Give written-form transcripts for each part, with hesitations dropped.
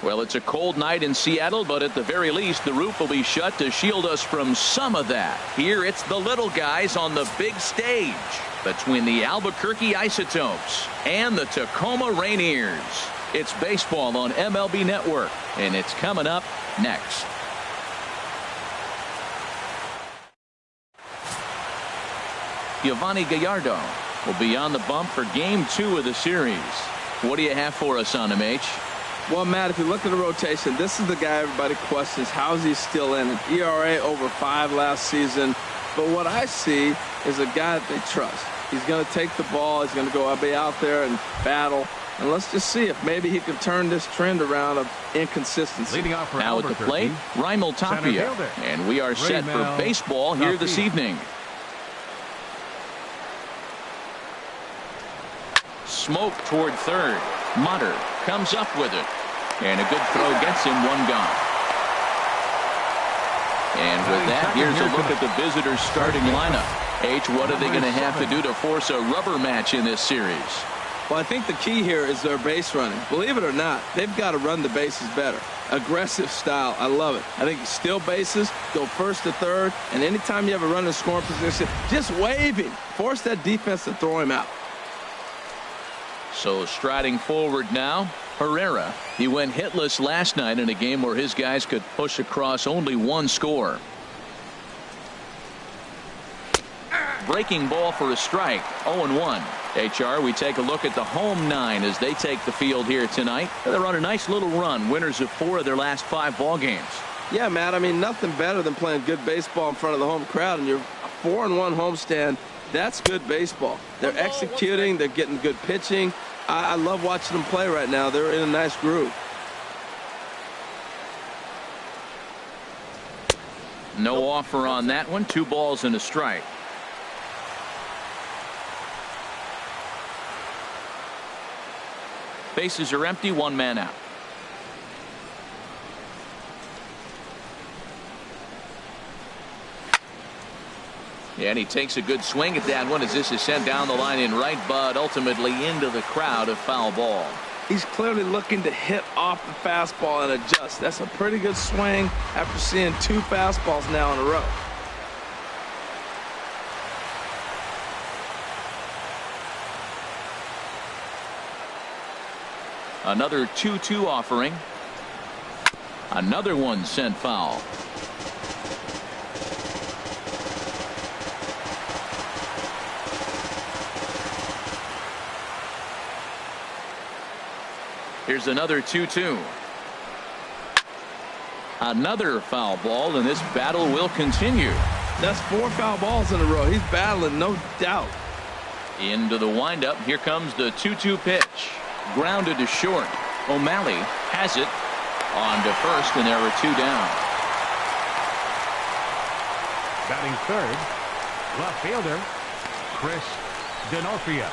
Well, it's a cold night in Seattle, but at the very least, the roof will be shut to shield us from some of that. Here, it's the little guys on the big stage between the Albuquerque Isotopes and the Tacoma Rainiers. It's baseball on MLB Network, and it's coming up next. Giovanni Gallardo will be on the bump for Game 2 of the series. What do you have for us on him, H? Well, Matt, if you look at the rotation, this is the guy everybody questions. How is he still in it? ERA over 5 last season. But what I see is a guy that they trust. He's going to take the ball. He's going to go be out there and battle. And let's just see if maybe he can turn this trend around of inconsistency. Leading off for now at the plate, Raimel Tapia. And we are set for baseball here this evening. Smoke toward third. Mutter comes up with it. And a good throw gets him one gone. And with that, here's a look at the visitors' starting lineup. H, what are they going to have to do to force a rubber match in this series? Well, I think the key here is their base running. Believe it or not, they've got to run the bases better. Aggressive style. I love it. I think steal bases, go first to third, and anytime you have a runner in scoring position, just wave him. Force that defense to throw him out. So striding forward now, Herrera. He went hitless last night in a game where his guys could push across only one score. Breaking ball for a strike. 0-1. HR, we take a look at the home 9 as they take the field here tonight. They're on a nice little run. Winners of 4 of their last 5 ball games. Yeah, Matt, I mean, nothing better than playing good baseball in front of the home crowd, and you're 4-1 homestand. That's good baseball. They're executing. They're getting good pitching. I love watching them play right now. They're in a nice groove. No offer on that one. 2 balls and a strike. Bases are empty. 1 man out. Yeah, and he takes a good swing at that one as this is sent down the line in right, but ultimately into the crowd, of foul ball. He's clearly looking to hit off the fastball and adjust. That's a pretty good swing after seeing 2 fastballs now in a row. Another 2-2 offering. Another one sent foul. Here's another 2-2. Another foul ball, and this battle will continue. That's 4 foul balls in a row. He's battling, no doubt. Into the windup. Here comes the 2-2 pitch. Grounded to short. O'Malley has it on to first, and there are 2 down. Batting third, left fielder Chris D'Onofrio.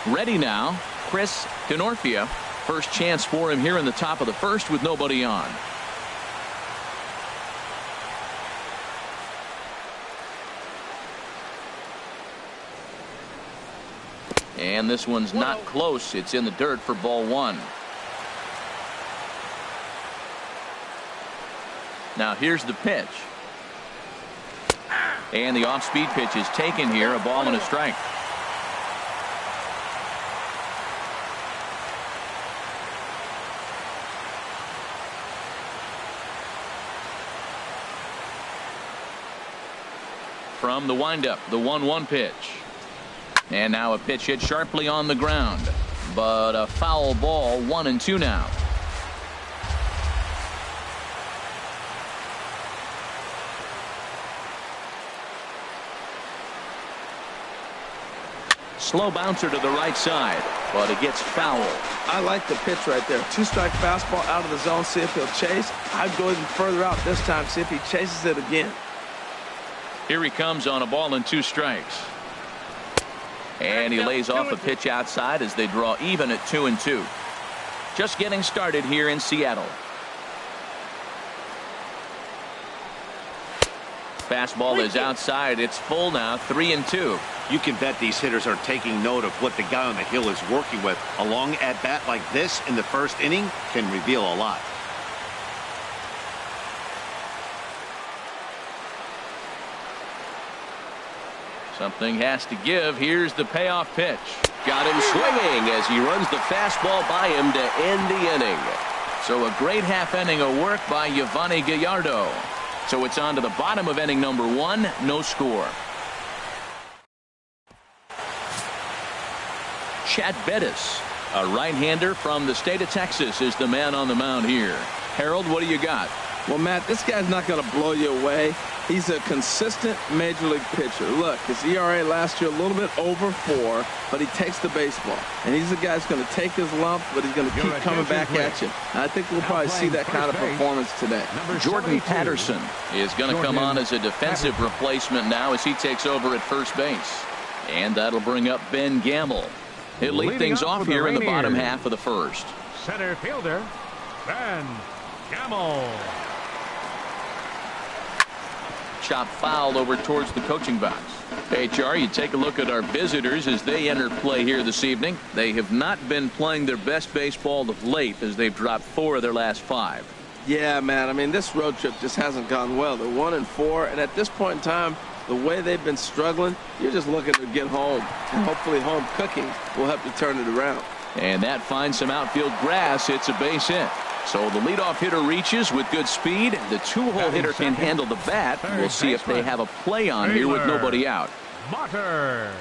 Ready now, Chris D'Onofrio. First chance for him here in the top of the first with nobody on. And this one's not close. It's in the dirt for ball 1. Now here's the pitch. And the off-speed pitch is taken here. A ball and a strike. From the windup, the 1-1 pitch. And now a pitch hit sharply on the ground. But a foul ball, 1-2 now. Slow bouncer to the right side, but it gets fouled. I like the pitch right there. 2-strike fastball out of the zone. See if he'll chase. I'd go even further out this time. See if he chases it again. Here he comes on a ball and 2 strikes. And he lays off a pitch outside as they draw even at 2-2. Just getting started here in Seattle. Fastball is outside. It's full now, 3-2. You can bet these hitters are taking note of what the guy on the hill is working with. A long at-bat like this in the first inning can reveal a lot. Something has to give. Here's the payoff pitch. Got him swinging as he runs the fastball by him to end the inning. So a great half inning of work by Yovani Gallardo. So it's on to the bottom of inning number 1. No score. Chad Bettis, a right-hander from the state of Texas, is the man on the mound here. Harold, what do you got? Well, Matt, this guy's not going to blow you away. He's a consistent major league pitcher. Look, his ERA last year a little bit over 4, but he takes the baseball. And he's the guy that's going to take his lump, but he's going to keep coming back at you. And I think we'll probably see that kind of performance today. Jordan Patterson is going to come on as a defensive replacement now as he takes over at first base. And that'll bring up Ben Gamble. He'll lead things off here in the bottom half of the first. Center fielder, Ben Gamble. Chop foul over towards the coaching box. HR, you take a look at our visitors as they enter play here this evening. They have not been playing their best baseball of late as they've dropped 4 of their last 5. Yeah, man. I mean, this road trip just hasn't gone well. They're 1-4, and at this point in time, the way they've been struggling, you're just looking to get home. And hopefully home cooking will help you turn it around. And that finds some outfield grass. It's a base hit. So the leadoff hitter reaches with good speed. The 2-hole hitter can handle the bat. We'll see if they have a play on here with nobody out. Motter.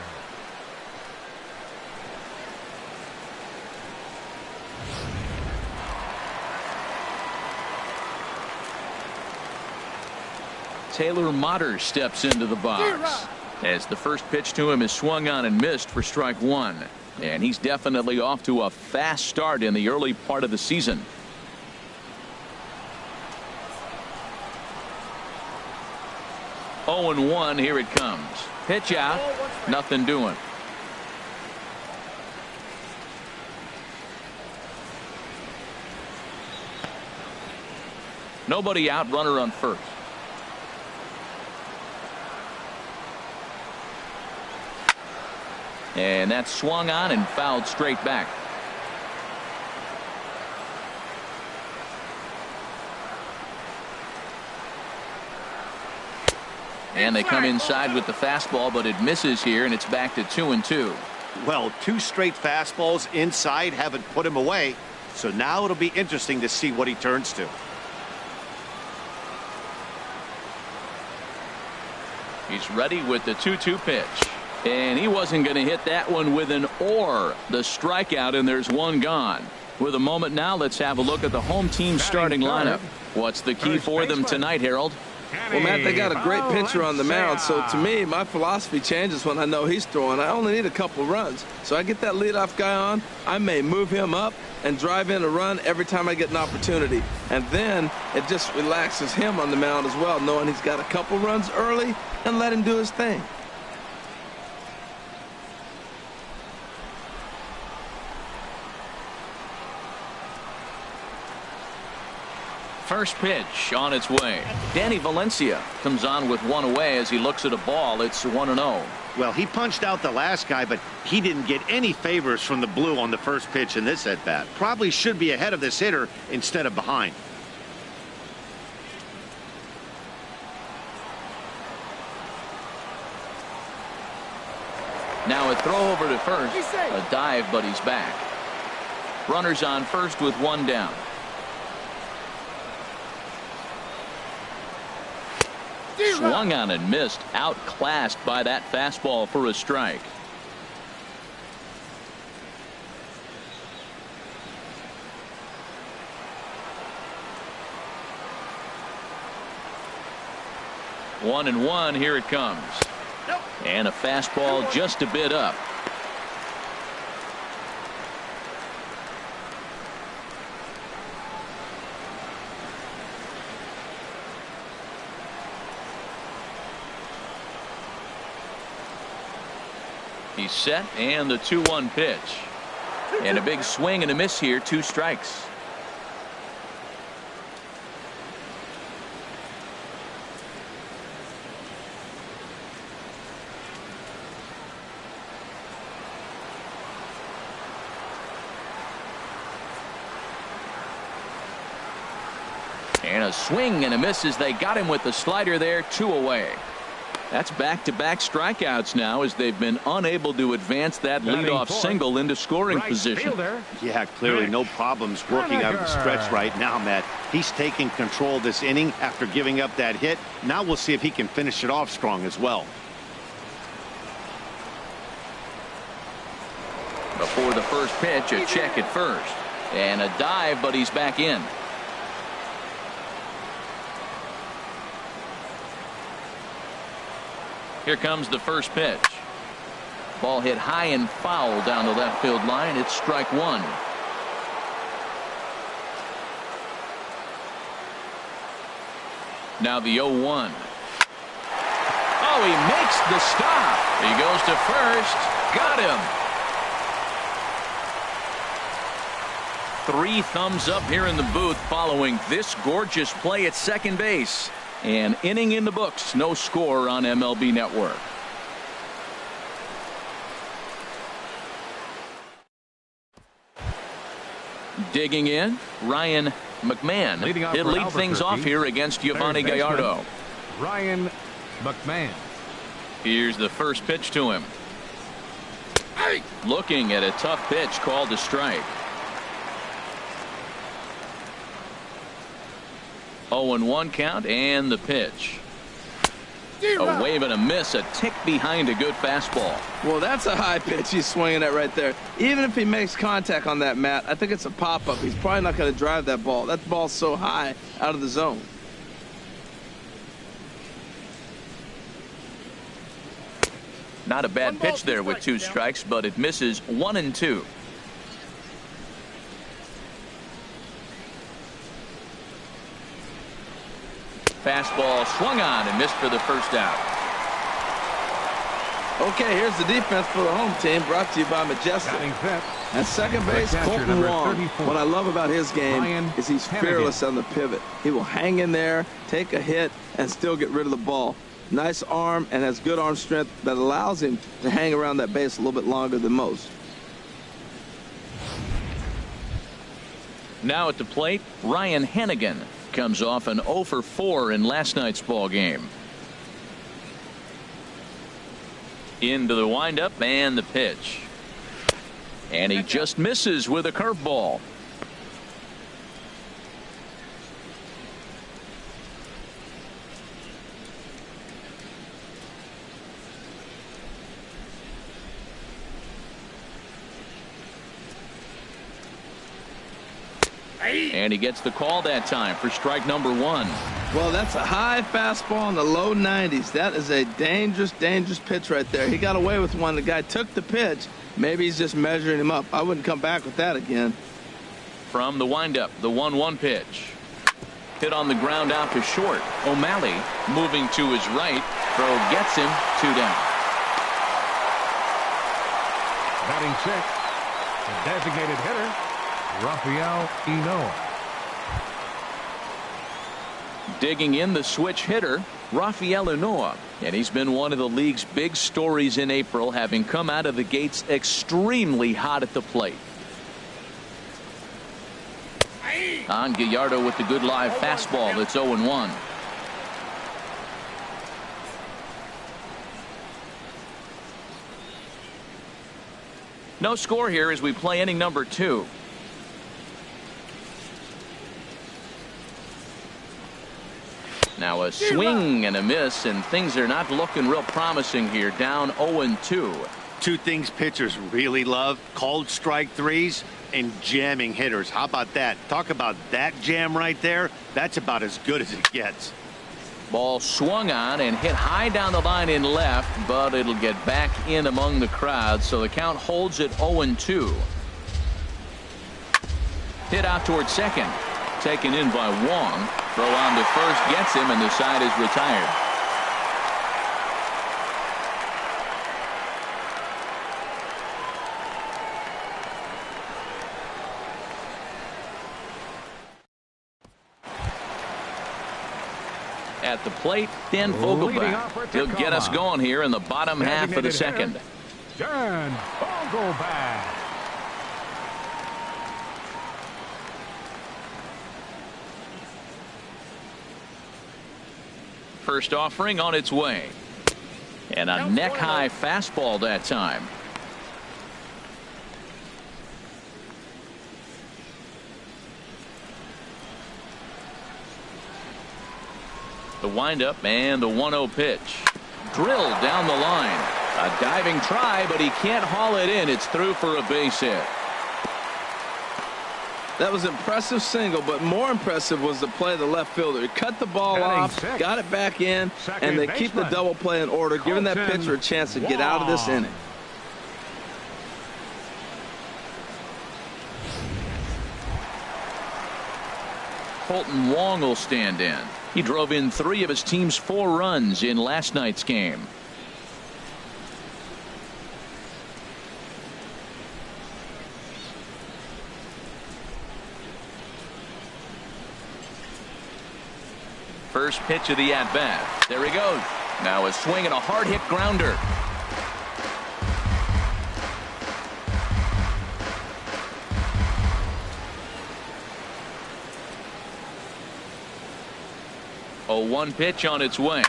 Taylor Motter steps into the box as the first pitch to him is swung on and missed for strike 1. And he's definitely off to a fast start in the early part of the season. Oh, 0-1. Here it comes. Pitch out. Nothing doing. Nobody out. Runner on first. And that's swung on and fouled straight back. And they come inside with the fastball, but it misses here, and it's back to 2-2. Well, 2 straight fastballs inside haven't put him away. So now it'll be interesting to see what he turns to. He's ready with the 2-2 pitch. And he wasn't going to hit that one with an or. The strikeout, and there's one gone. With a moment now, let's have a look at the home team starting lineup. What's the key for them tonight, Harold? Well, Matt, they got a great pitcher on the mound, so to me, my philosophy changes when I know he's throwing. I only need a couple runs. So I get that leadoff guy on, I may move him up and drive in a run every time I get an opportunity. And then it just relaxes him on the mound as well, knowing he's got a couple runs early and let him do his thing. First pitch on its way. Danny Valencia comes on with one away as he looks at a ball. It's 1-0. Well, he punched out the last guy, but he didn't get any favors from the blue on the first pitch in this at bat. Probably should be ahead of this hitter instead of behind. Now a throw over to first. A dive, but he's back. Runners on first with one down. Swung on and missed. Outclassed by that fastball for a strike. One and one. Here it comes. And a fastball just a bit up. He's set, and the 2-1 pitch. And a big swing and a miss here. 2 strikes. And a swing and a miss as they got him with the slider there, 2 away. That's back-to-back strikeouts now as they've been unable to advance that leadoff single into scoring position. Yeah, clearly no problems working out of the stretch right now, Matt. He's taking control of this inning after giving up that hit. Now we'll see if he can finish it off strong as well. Before the first pitch, a check at first. And a dive, but he's back in. Here comes the first pitch. Ball hit high and foul down the left field line. It's strike 1. Now the 0-1. Oh, he makes the stop. He goes to first. Got him. 3 thumbs up here in the booth following this gorgeous play at second base. An inning in the books. No score on MLB Network. Digging in, Ryan McMahon. He'll lead things off here against Giovanni Gallardo. Ryan McMahon. Here's the first pitch to him. Looking at a tough pitch called a strike. 0-1 count and the pitch. A wave and a miss, a tick behind a good fastball. Well, that's a high pitch he's swinging at right there. Even if he makes contact on that, Matt, I think it's a pop-up. He's probably not going to drive that ball. That ball's so high out of the zone. Not a bad pitch there with 2 strikes, but it misses 1-2. Fastball swung on and missed for the first out. Okay, here's the defense for the home team, brought to you by Majestic. At second base, Colton Wong. What I love about his game is he's fearless on the pivot. He will hang in there, take a hit, and still get rid of the ball. Nice arm and has good arm strength that allows him to hang around that base a little bit longer than most. Now at the plate, Ryan Hennigan comes off an 0 for 4 in last night's ball game. Into the windup and the pitch. And he just misses with a curveball. And he gets the call that time for strike number 1. Well, that's a high fastball in the low 90s. That is a dangerous, dangerous pitch right there. He got away with one. The guy took the pitch. Maybe he's just measuring him up. I wouldn't come back with that again. From the windup, the 1-1 pitch. Hit on the ground out to short. O'Malley moving to his right. Throw gets him 2 down. Batting 6, the designated hitter, Rafael Inoa. Digging in, the switch hitter, Rafael Inoa. And he's been one of the league's big stories in April, having come out of the gates extremely hot at the plate. On Gallardo with the good live fastball. That's 0-1. No score here as we play inning number 2. Now a swing and a miss, and things are not looking real promising here. Down 0-2. 2 things pitchers really love: called strike 3s and jamming hitters. How about that? Talk about that jam right there. That's about as good as it gets. Ball swung on and hit high down the line in left, but it'll get back in among the crowd, so the count holds at 0-2. Hit out towards second. Taken in by Wong. Throw on to first gets him, and the side is retired. At the plate, Dan Vogelback. He'll get us going here in the bottom half of the second. Dan Vogelback. First offering on its way. And a neck-high fastball that time. The windup and the 1-0 pitch. Drilled down the line. A diving try, but he can't haul it in. It's through for a base hit. That was impressive single, but more impressive was the play of the left fielder. He cut the ball off, got it back in, and they keep the double play in order, giving that pitcher a chance to get out of this inning. Colton Wong will stand in. He drove in 3 of his team's 4 runs in last night's game. First pitch of the at-bat. There he goes. Now a swing and a hard-hit grounder. A 1 pitch on its way.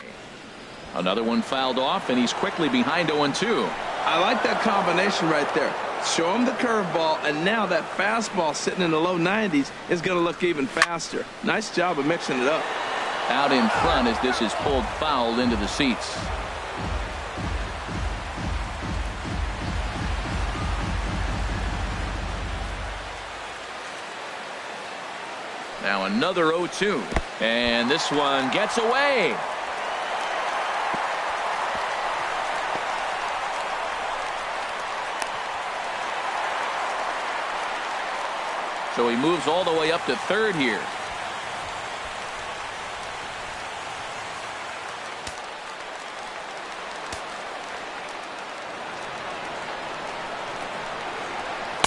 Another one fouled off, and he's quickly behind 0-2. I like that combination right there. Show him the curveball, and now that fastball sitting in the low 90s is going to look even faster. Nice job of mixing it up. Out in front as this is pulled foul into the seats. Now another 0-2. And this one gets away. So he moves all the way up to third here.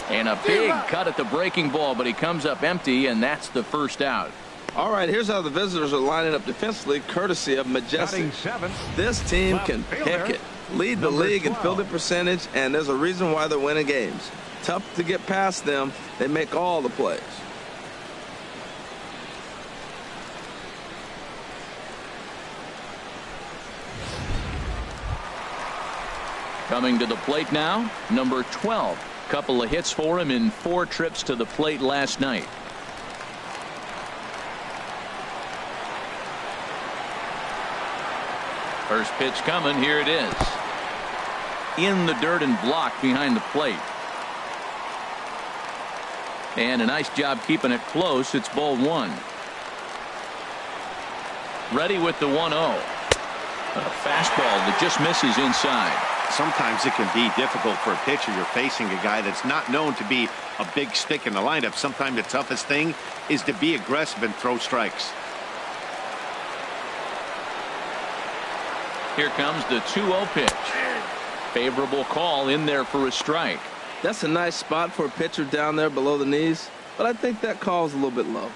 And a big cut at the breaking ball, but he comes up empty, and that's the first out. All right, here's how the visitors are lining up defensively, courtesy of Majestic. This team can pick it, lead the league in fielding percentage, and there's a reason why they're winning games. Tough to get past them. They make all the plays. Coming to the plate now, number 12. Couple of hits for him in 4 trips to the plate last night. First pitch coming. Here it is. In the dirt and blocked behind the plate. And a nice job keeping it close. It's ball 1. Ready with the 1-0. A fastball that just misses inside. Sometimes it can be difficult for a pitcher. You're facing a guy that's not known to be a big stick in the lineup. Sometimes the toughest thing is to be aggressive and throw strikes. Here comes the 2-0 pitch. Favorable call in there for a strike. That's a nice spot for a pitcher down there below the knees, but I think that call is a little bit low.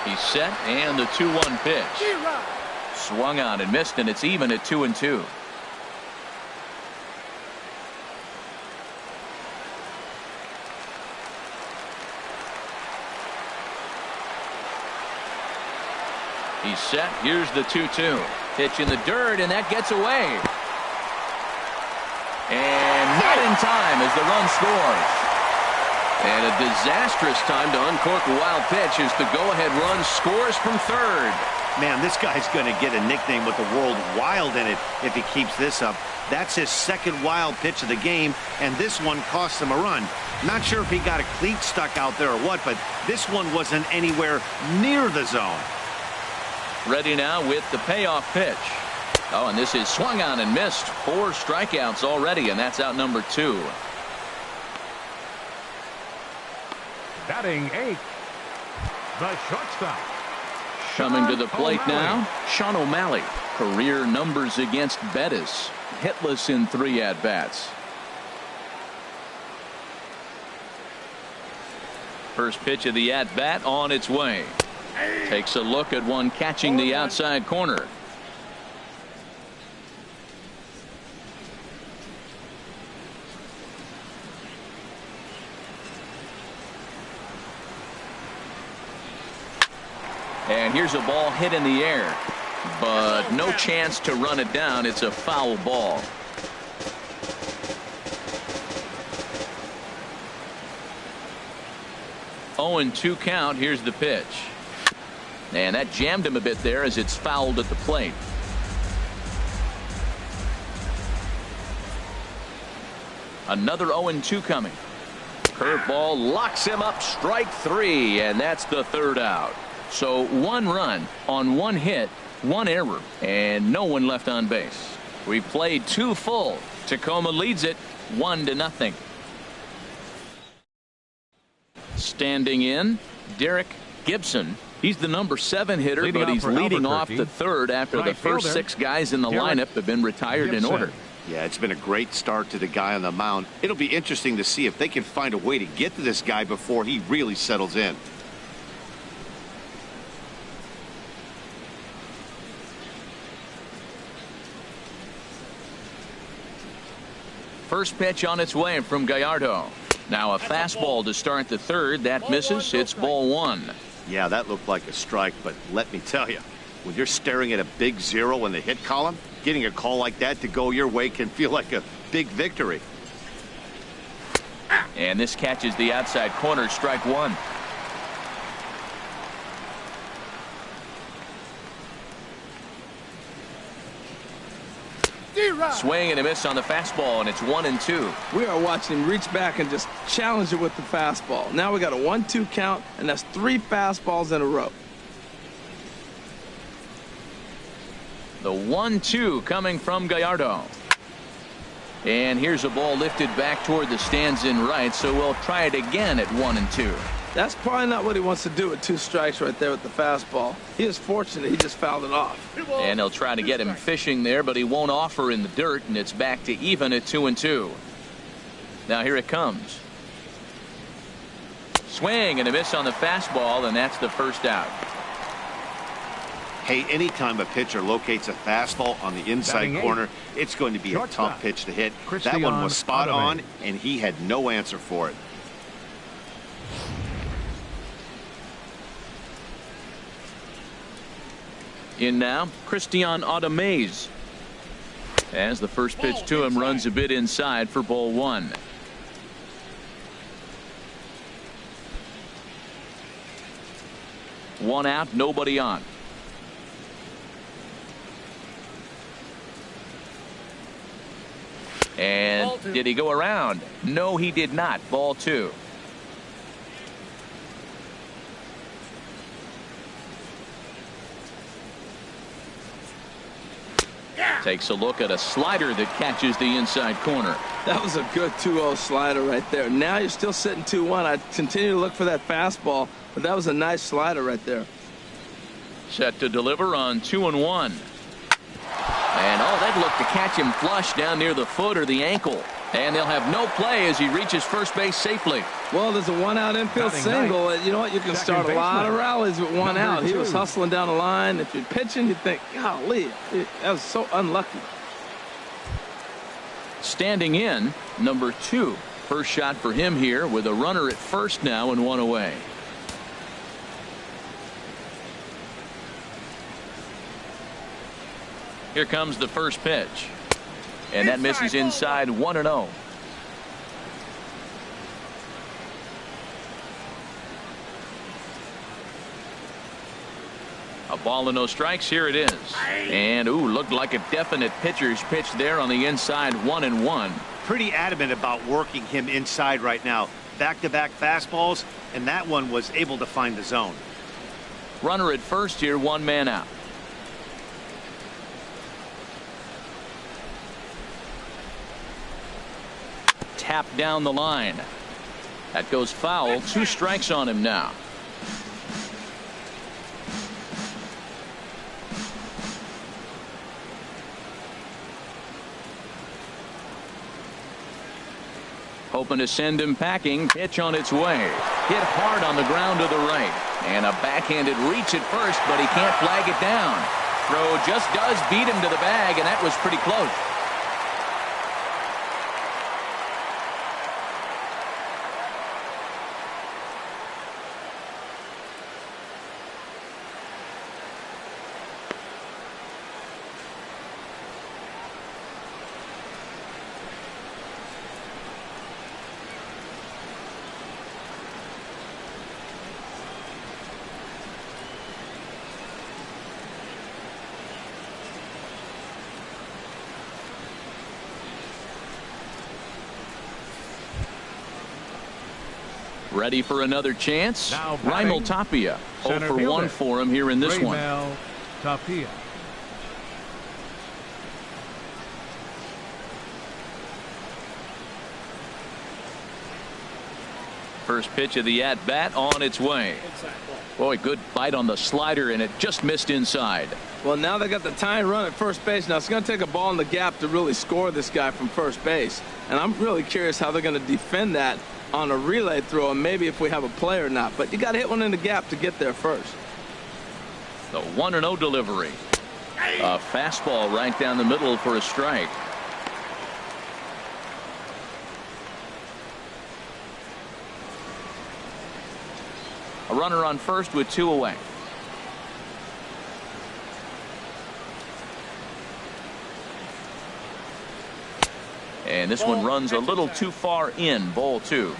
He's set, and the 2-1 pitch. Swung on and missed, and it's even at 2-2. He's set. Here's the 2-2. Pitch in the dirt, and that gets away. And not in time as the run scores. And a disastrous time to uncork a wild pitch as the go-ahead run scores from third. Man, this guy's going to get a nickname with the word wild in it if he keeps this up. That's his second wild pitch of the game, and this one cost him a run. Not sure if he got a cleat stuck out there or what, but this one wasn't anywhere near the zone. Ready now with the payoff pitch. Oh, and this is swung on and missed. 4 strikeouts already, and that's out number 2. Batting 8th, the shortstop. Coming to the plate now, Sean O'Malley. Career numbers against Bettis. Hitless in 3 at-bats. First pitch of the at-bat on its way. Takes a look at one catching the outside corner. And here's a ball hit in the air, but no chance to run it down. It's a foul ball. Oh, and 2 count. Here's the pitch. And that jammed him a bit there as it's fouled at the plate. Another 0-2 coming. Curveball locks him up, strike 3, and that's the 3rd out. So 1 run on 1 hit, 1 error, and no one left on base. We played 2 full. Tacoma leads it 1-0. Standing in, Derek Gibson. He's the number 7 hitter, but he's leading off the 3rd after the first 6 guys in the lineup have been retired in order. Yeah, it's been a great start to the guy on the mound. It'll be interesting to see if they can find a way to get to this guy before he really settles in. First pitch on its way from Gallardo. Now a fastball to start the 3rd. That misses. It's ball 1. Yeah, that looked like a strike, but let me tell you, when you're staring at a big 0 in the hit column, getting a call like that to go your way can feel like a big victory. And this catches the outside corner, strike 1. Swing and a miss on the fastball, and it's 1-2. We are watching him reach back and just challenge it with the fastball. Now we got a 1-2 count, and that's 3 fastballs in a row. The 1-2 coming from Gallardo. And here's a ball lifted back toward the stands in right, so we'll try it again at 1-2. That's probably not what he wants to do with 2 strikes right there with the fastball. He is fortunate he just fouled it off. And they'll try to get him fishing there, but he won't offer in the dirt, and it's back to even at 2-2. Now here it comes. Swing and a miss on the fastball, and that's the 1st out. Hey, anytime a pitcher locates a fastball on the inside corner, it's going to be a tough pitch to hit. That one was spot on, and he had no answer for it. In now, Christian Audemaze. As the first pitch to him runs a bit inside for ball 1. One out, nobody on. And did he go around? No, he did not. Ball 2. Takes a look at a slider that catches the inside corner. That was a good 2-0 slider right there. Now you're still sitting 2-1. I continue to look for that fastball, but that was a nice slider right there. Set to deliver on 2-1. And they'd look to catch him flush down near the foot or the ankle. And they'll have no play as he reaches first base safely. Well, there's a 1-out infield single. You know what? You can start a lot of rallies with 1 out. He was hustling down the line. If you're pitching, you think, golly, that was so unlucky. Standing in, number 2. First shot for him here with a runner at first now and 1 away. Here comes the first pitch. And that misses inside 1-0. A ball and no strikes. Here it is. And looked like a definite pitcher's pitch there on the inside. 1-1. Pretty adamant about working him inside right now. Back-to-back fastballs, and that one was able to find the zone. Runner at first here, 1 man out. Tap down the line. That goes foul. 2 strikes on him now. Hoping to send him packing. Pitch on its way. Hit hard on the ground to the right. And a backhanded reach at first, but he can't flag it down. Throw just does beat him to the bag, and that was pretty close. Ready for another chance. Now Raimel Tapia. 0 for 1 for him here in this one. Raimel Tapia. First pitch of the at-bat on its way. Boy, good bite on the slider, and it just missed inside. Well, now they got the tying run at first base. Now it's going to take a ball in the gap to really score this guy from first base. And I'm really curious how they're going to defend that on a relay throw, and maybe if we have a play or not. But you got to hit one in the gap to get there first. The 1-0 delivery. A fastball right down the middle for a strike. A runner on first with 2 away. And this one runs a little too far in. Ball 2.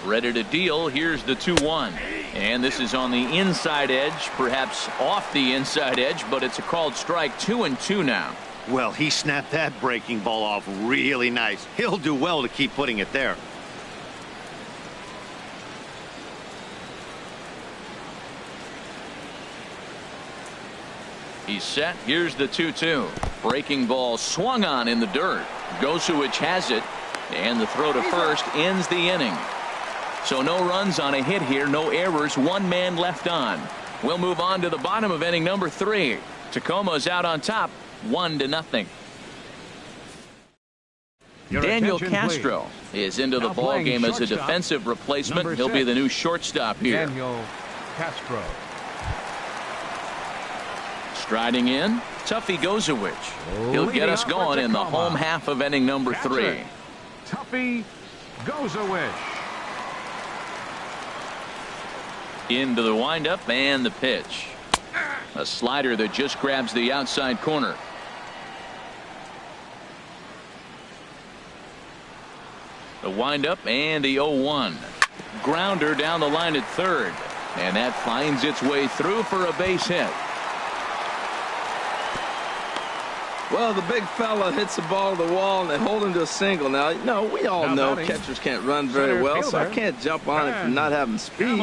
Ready to deal. Here's the 2-1. And this is on the inside edge, perhaps off the inside edge, but it's a called strike. 2-2 now. Well, he snapped that breaking ball off really nice. He'll do well to keep putting it there. He's set. Here's the 2-2. Breaking ball swung on in the dirt. Gosewich has it, and the throw to first ends the inning. So no runs on a hit here, no errors, 1 man left on. We'll move on to the bottom of inning number 3. Tacoma's out on top, 1-0. Daniel Castro is into the ball game as a defensive replacement. He'll be the new shortstop here. Daniel Castro. Striding in, Tuffy Gosewich. He'll get us going in the home half of inning number 3. Tuffy Gosewich. Into the windup and the pitch. A slider that just grabs the outside corner. The windup and the 0-1. Grounder down the line at third. And that finds its way through for a base hit. Well, the big fella hits the ball to the wall, and they hold him to a single. Now, we all know catchers can't run very well, so I can't jump on it for not having speed.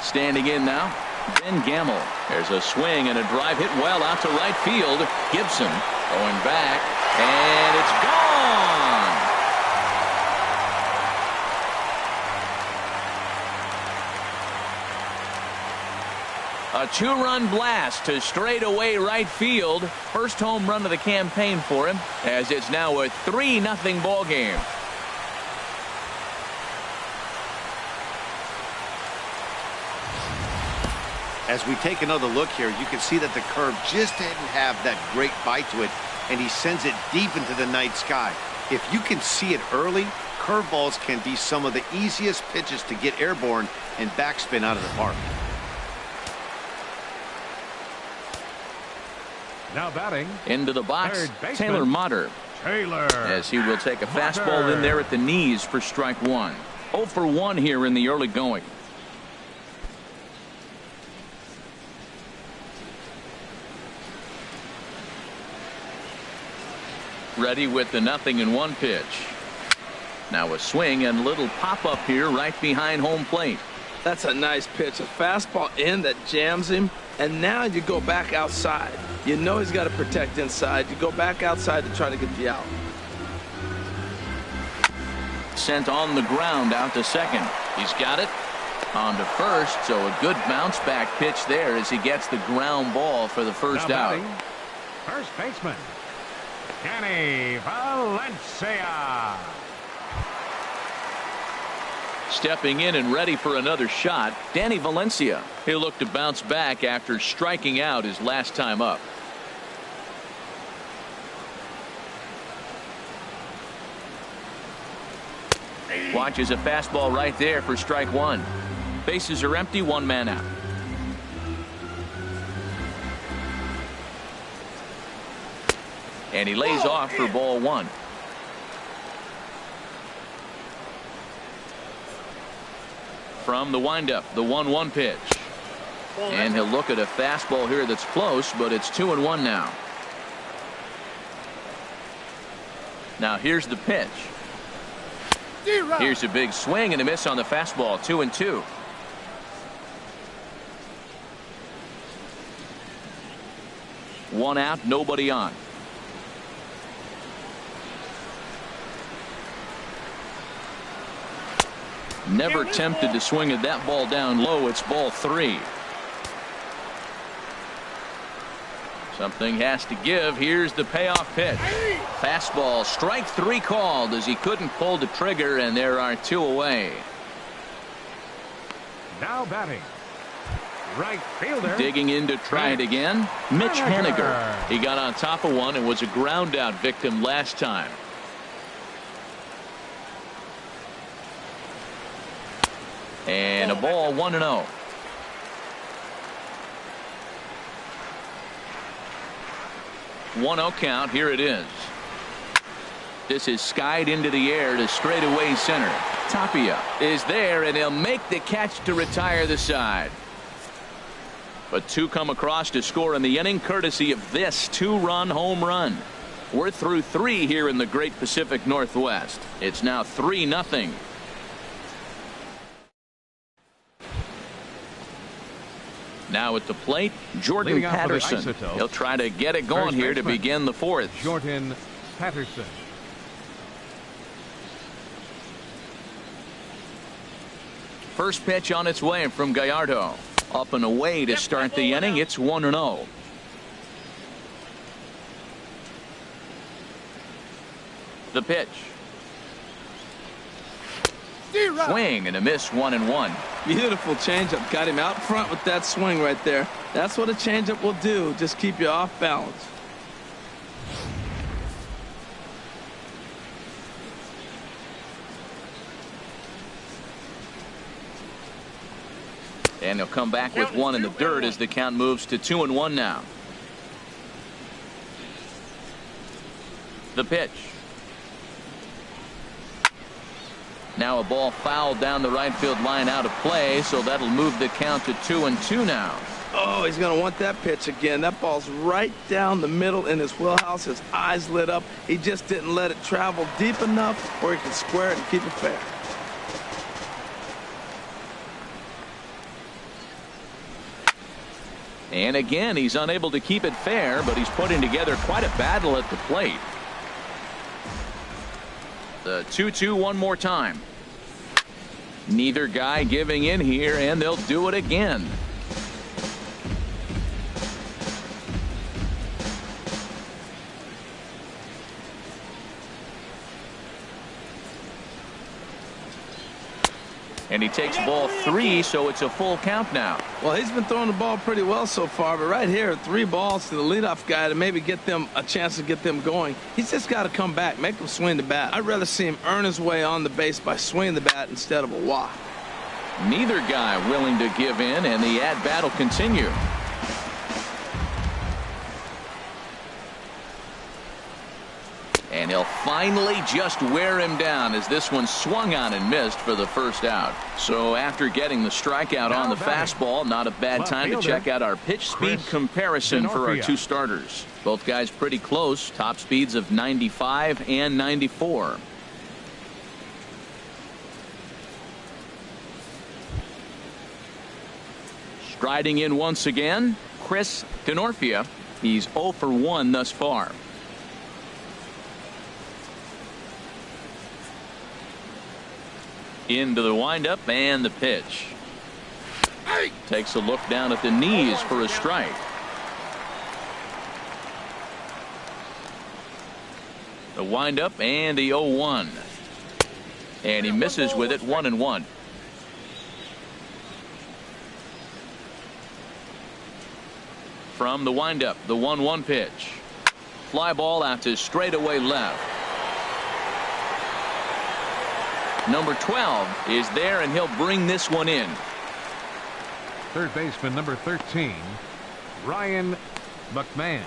Standing in now, Ben Gamble. There's a swing and a drive hit well out to right field. Gibson going back, and it's gone. A 2-run blast to straightaway right field. First home run of the campaign for him, as it's now a 3-0 ball game. As we take another look here, you can see that the curve just didn't have that great bite to it, and he sends it deep into the night sky. If you can see it early, curveballs can be some of the easiest pitches to get airborne and backspin out of the park. Now batting. Into the box, Taylor Motter. As he will take a fastball in there at the knees for strike 1. 0 for 1 here in the early going. Ready with the 0-1 pitch. Now a swing and a little pop up here right behind home plate. That's a nice pitch. A fastball in that jams him. And now you go back outside. You know he's got to protect inside. You go back outside to try to get the out. Sent on the ground out to second. He's got it. On to first. So a good bounce back pitch there as he gets the ground ball for the first out. First baseman, Danny Valencia. Stepping in and ready for another shot, Danny Valencia. He'll look to bounce back after striking out his last time up. Watches a fastball right there for strike 1. Bases are empty, 1 man out. And he lays off for ball one. From the windup, the 1-1 pitch. And he'll look at a fastball here that's close, but it's 2-1 now. Now here's the pitch. Here's a big swing and a miss on the fastball. 2-2. One out, nobody on. Never tempted to swing at that ball down low. It's ball 3. Something has to give. Here's the payoff pitch. Fastball, strike 3 called as he couldn't pull the trigger, and there are 2 away. Now batting, right fielder. Digging in to try it again, Mitch Haniger. He got on top of one and was a ground out victim last time. And a ball, 1-0. One-0 count. Here it is. This is skied into the air to straightaway center. Tapia is there, and he'll make the catch to retire the side. But 2 come across to score in the inning, courtesy of this 2-run home run. We're through 3 here in the Great Pacific Northwest. It's now 3-0. Now at the plate, Jordan Patterson. He'll try to get it going here to begin the 4th. Jordan Patterson. First pitch on its way from Gallardo. Up and away to start the inning. It's 1-0. The pitch. Swing and a miss, 1-1. Beautiful changeup. Got him out front with that swing right there. That's what a changeup will do. Just keep you off balance. And he'll come back with 1 in the dirt as the count moves to 2-1 now. The pitch. Now a ball fouled down the right field line, out of play, so that'll move the count to 2-2 now. Oh, he's going to want that pitch again. That ball's right down the middle in his wheelhouse. His eyes lit up. He just didn't let it travel deep enough where he could square it and keep it fair. And again, he's unable to keep it fair, but he's putting together quite a battle at the plate. The 2-2 one more time. Neither guy giving in here, and they'll do it again. And he takes ball 3, so it's a full count now. Well, he's been throwing the ball pretty well so far, but right here, 3 balls to the leadoff guy to maybe get them a chance to get them going. He's just got to come back, make them swing the bat. I'd rather see him earn his way on the base by swinging the bat instead of a walk. Neither guy willing to give in, and the at-bat will continue. And he'll finally just wear him down as this one swung on and missed for the first out. So after getting the strikeout on the fastball, not a bad time to check out our pitch speed comparison for our 2 starters. Both guys pretty close, top speeds of 95 and 94. Striding in once again, Chris Denorfia. He's 0 for 1 thus far. Into the windup and the pitch. Takes a look down at the knees for a strike. The windup and the 0-1. And he misses with it, 1-1. From the windup, the 1-1 pitch. Fly ball out to straightaway left. Number 12 is there, and he'll bring this one in. Third baseman number 13, Ryan McMahon.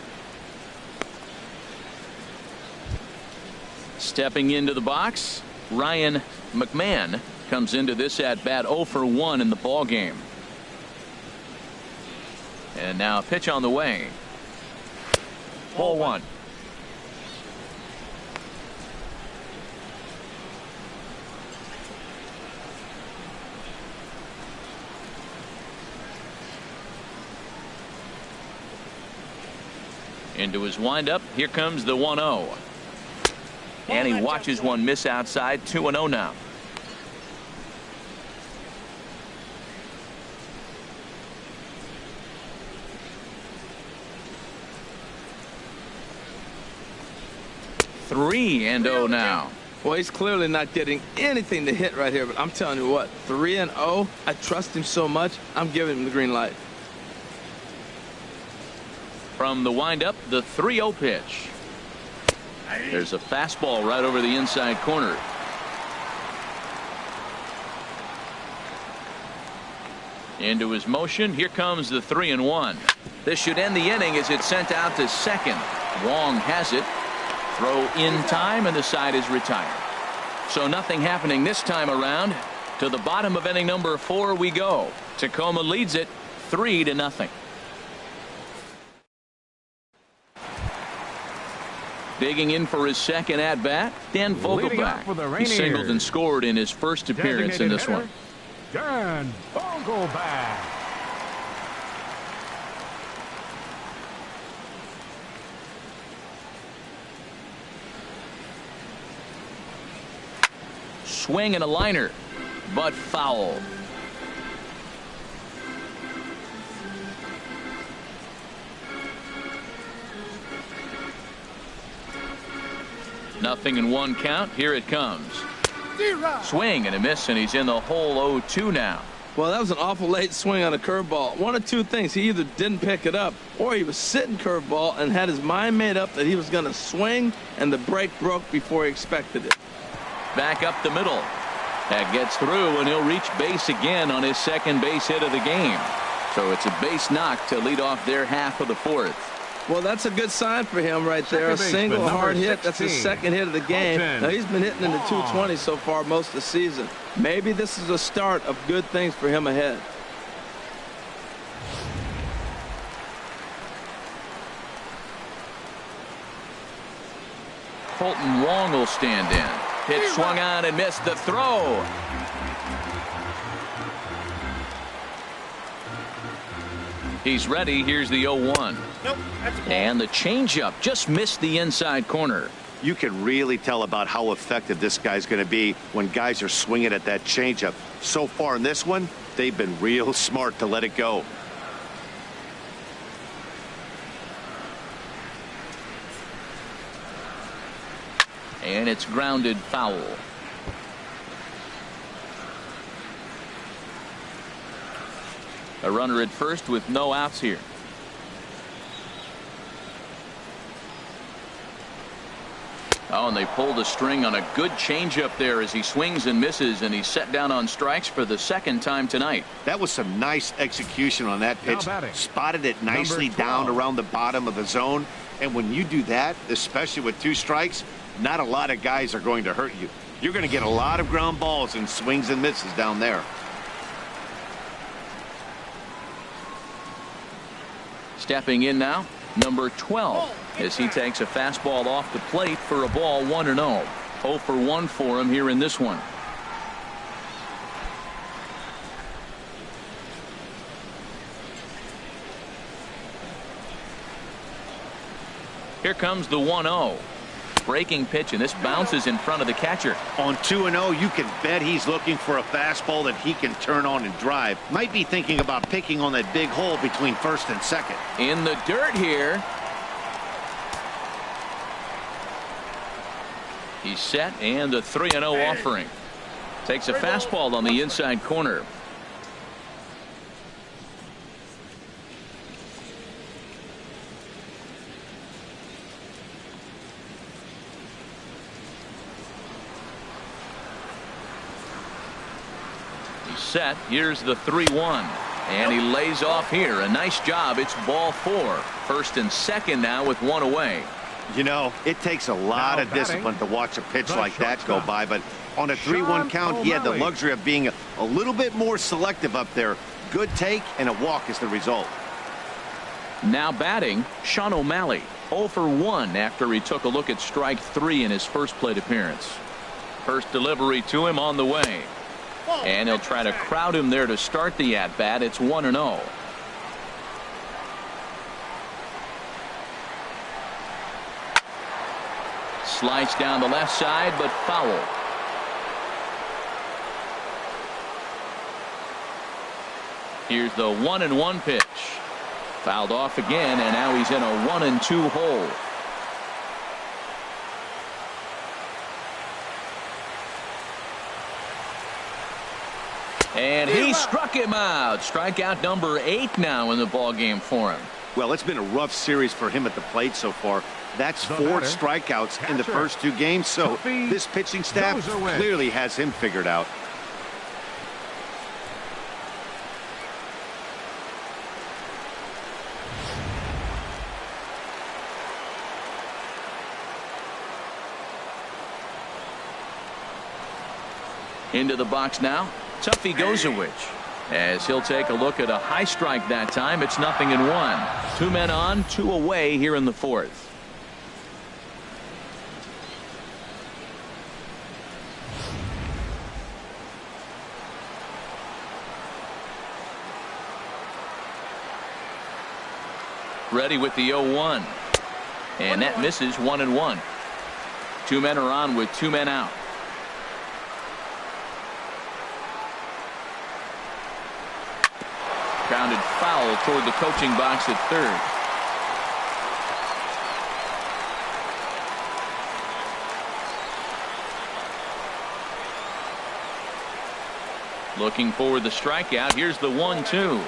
Stepping into the box, Ryan McMahon comes into this at bat 0 for 1 in the ball game. And now a pitch on the way. Ball 1. Into his windup. Here comes the 1-0. And he watches one miss outside. 2-0 now. Three and 0 now. Well, he's clearly not getting anything to hit right here, but I'm telling you what, 3-0. I trust him so much. I'm giving him the green light. From the windup, the 3-0 pitch. There's a fastball right over the inside corner. Into his motion. Here comes the 3-1. This should end the inning as it's sent out to second. Wong has it. Throw in time, and the side is retired. So nothing happening this time around. To the bottom of inning number 4 we go. Tacoma leads it 3-0. Digging in for his second at bat, Dan Vogelbach. He singled and scored in his first appearance in this one. Dan Vogelbach. Swing and a liner, but foul. Nothing in 1 count. Here it comes. Swing and a miss, and he's in the hole 0-2 now. Well, that was an awful late swing on a curveball. One of two things. He either didn't pick it up, or he was sitting curveball and had his mind made up that he was going to swing, and the break broke before he expected it. Back up the middle. That gets through, and he'll reach base again on his second base hit of the game. So it's a base knock to lead off their half of the 4th. Well, that's a good sign for him right there. A single hard hit. That's his second hit of the game. Now, he's been hitting in the 220 so far most of the season. Maybe this is a start of good things for him ahead. Colton Wong will stand in. Pitch swung on and missed the throw. He's ready. Here's the 0-1. Nope, and the changeup just missed the inside corner. You can really tell about how effective this guy's going to be when guys are swinging at that changeup. So far in this one, they've been real smart to let it go. And it's grounded foul. A runner at first with no outs here. Oh, and they pulled a string on a good changeup there as he swings and misses, and he's set down on strikes for the second time tonight. That was some nice execution on that pitch. Spotted it nicely down around the bottom of the zone. And when you do that, especially with 2 strikes, not a lot of guys are going to hurt you. You're going to get a lot of ground balls and swings and misses down there. Stepping in now, number 12, as he takes a fastball off the plate for a ball 1-0. 0 for 1 for him here in this one. Here comes the 1-0. Breaking pitch, and this bounces in front of the catcher. On 2-0, you can bet he's looking for a fastball that he can turn on and drive. Might be thinking about picking on that big hole between first and second. In the dirt here. He's set, and the 3-0 offering. Takes a fastball on the inside corner. Set. Here's the 3-1, and he lays off here. A nice job. It's ball 4. First and second now with 1 away. You know, it takes a lot of discipline to watch a pitch like that go by, but on a 3-1 count, he had the luxury of being a little bit more selective up there. Good take and a walk is the result. Now batting, Sean O'Malley, 0 for 1 after he took a look at strike 3 in his first plate appearance. First delivery to him on the way. And he'll try to crowd him there to start the at-bat. It's 1-0. Slice down the left side, but foul. Here's the 1-1 pitch. Fouled off again, and now he's in a 1-2 hole. And he struck him out. Strikeout number 8 now in the ballgame for him. Well, it's been a rough series for him at the plate so far. That's 4 strikeouts in the first 2 games, so this pitching staff clearly has him figured out. Into the box now, Tuffy Gozowicz, as he'll take a look at a high strike that time. It's 0-1. 2 men on, 2 away here in the 4th. Ready with the 0-1, and that misses. 1-1. 2 men are on with 2 men out. Grounded foul toward the coaching box at third. Looking for the strikeout. Here's the 1-2.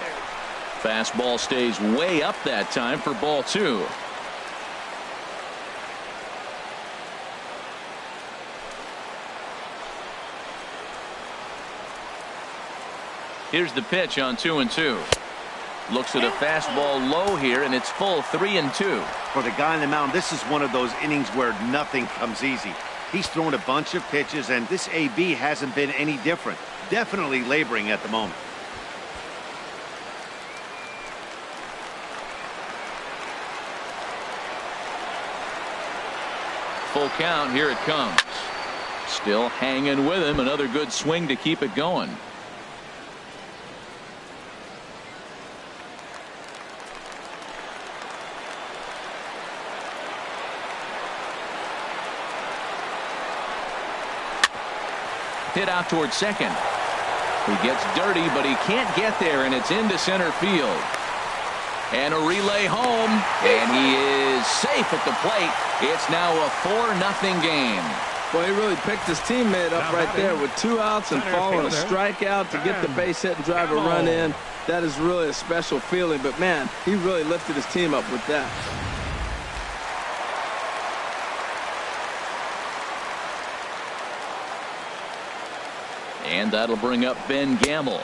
Fastball stays way up that time for ball 2. Here's the pitch on 2-2. Looks at a fastball low here, and it's full 3-2. For the guy on the mound, this is one of those innings where nothing comes easy. He's thrown a bunch of pitches, and this AB hasn't been any different. Definitely laboring at the moment. Full count. Here it comes. Still hanging with him. Another good swing to keep it going. Hit out towards second. He gets dirty, but he can't get there, and it's into center field. And a relay home, and he is safe at the plate. It's now a 4-0 game. Well, he really picked his teammate up right there with 2 outs and following a strikeout to get the base hit and drive a run in. That is really a special feeling, but man, he really lifted his team up with that. And that'll bring up Ben Gamble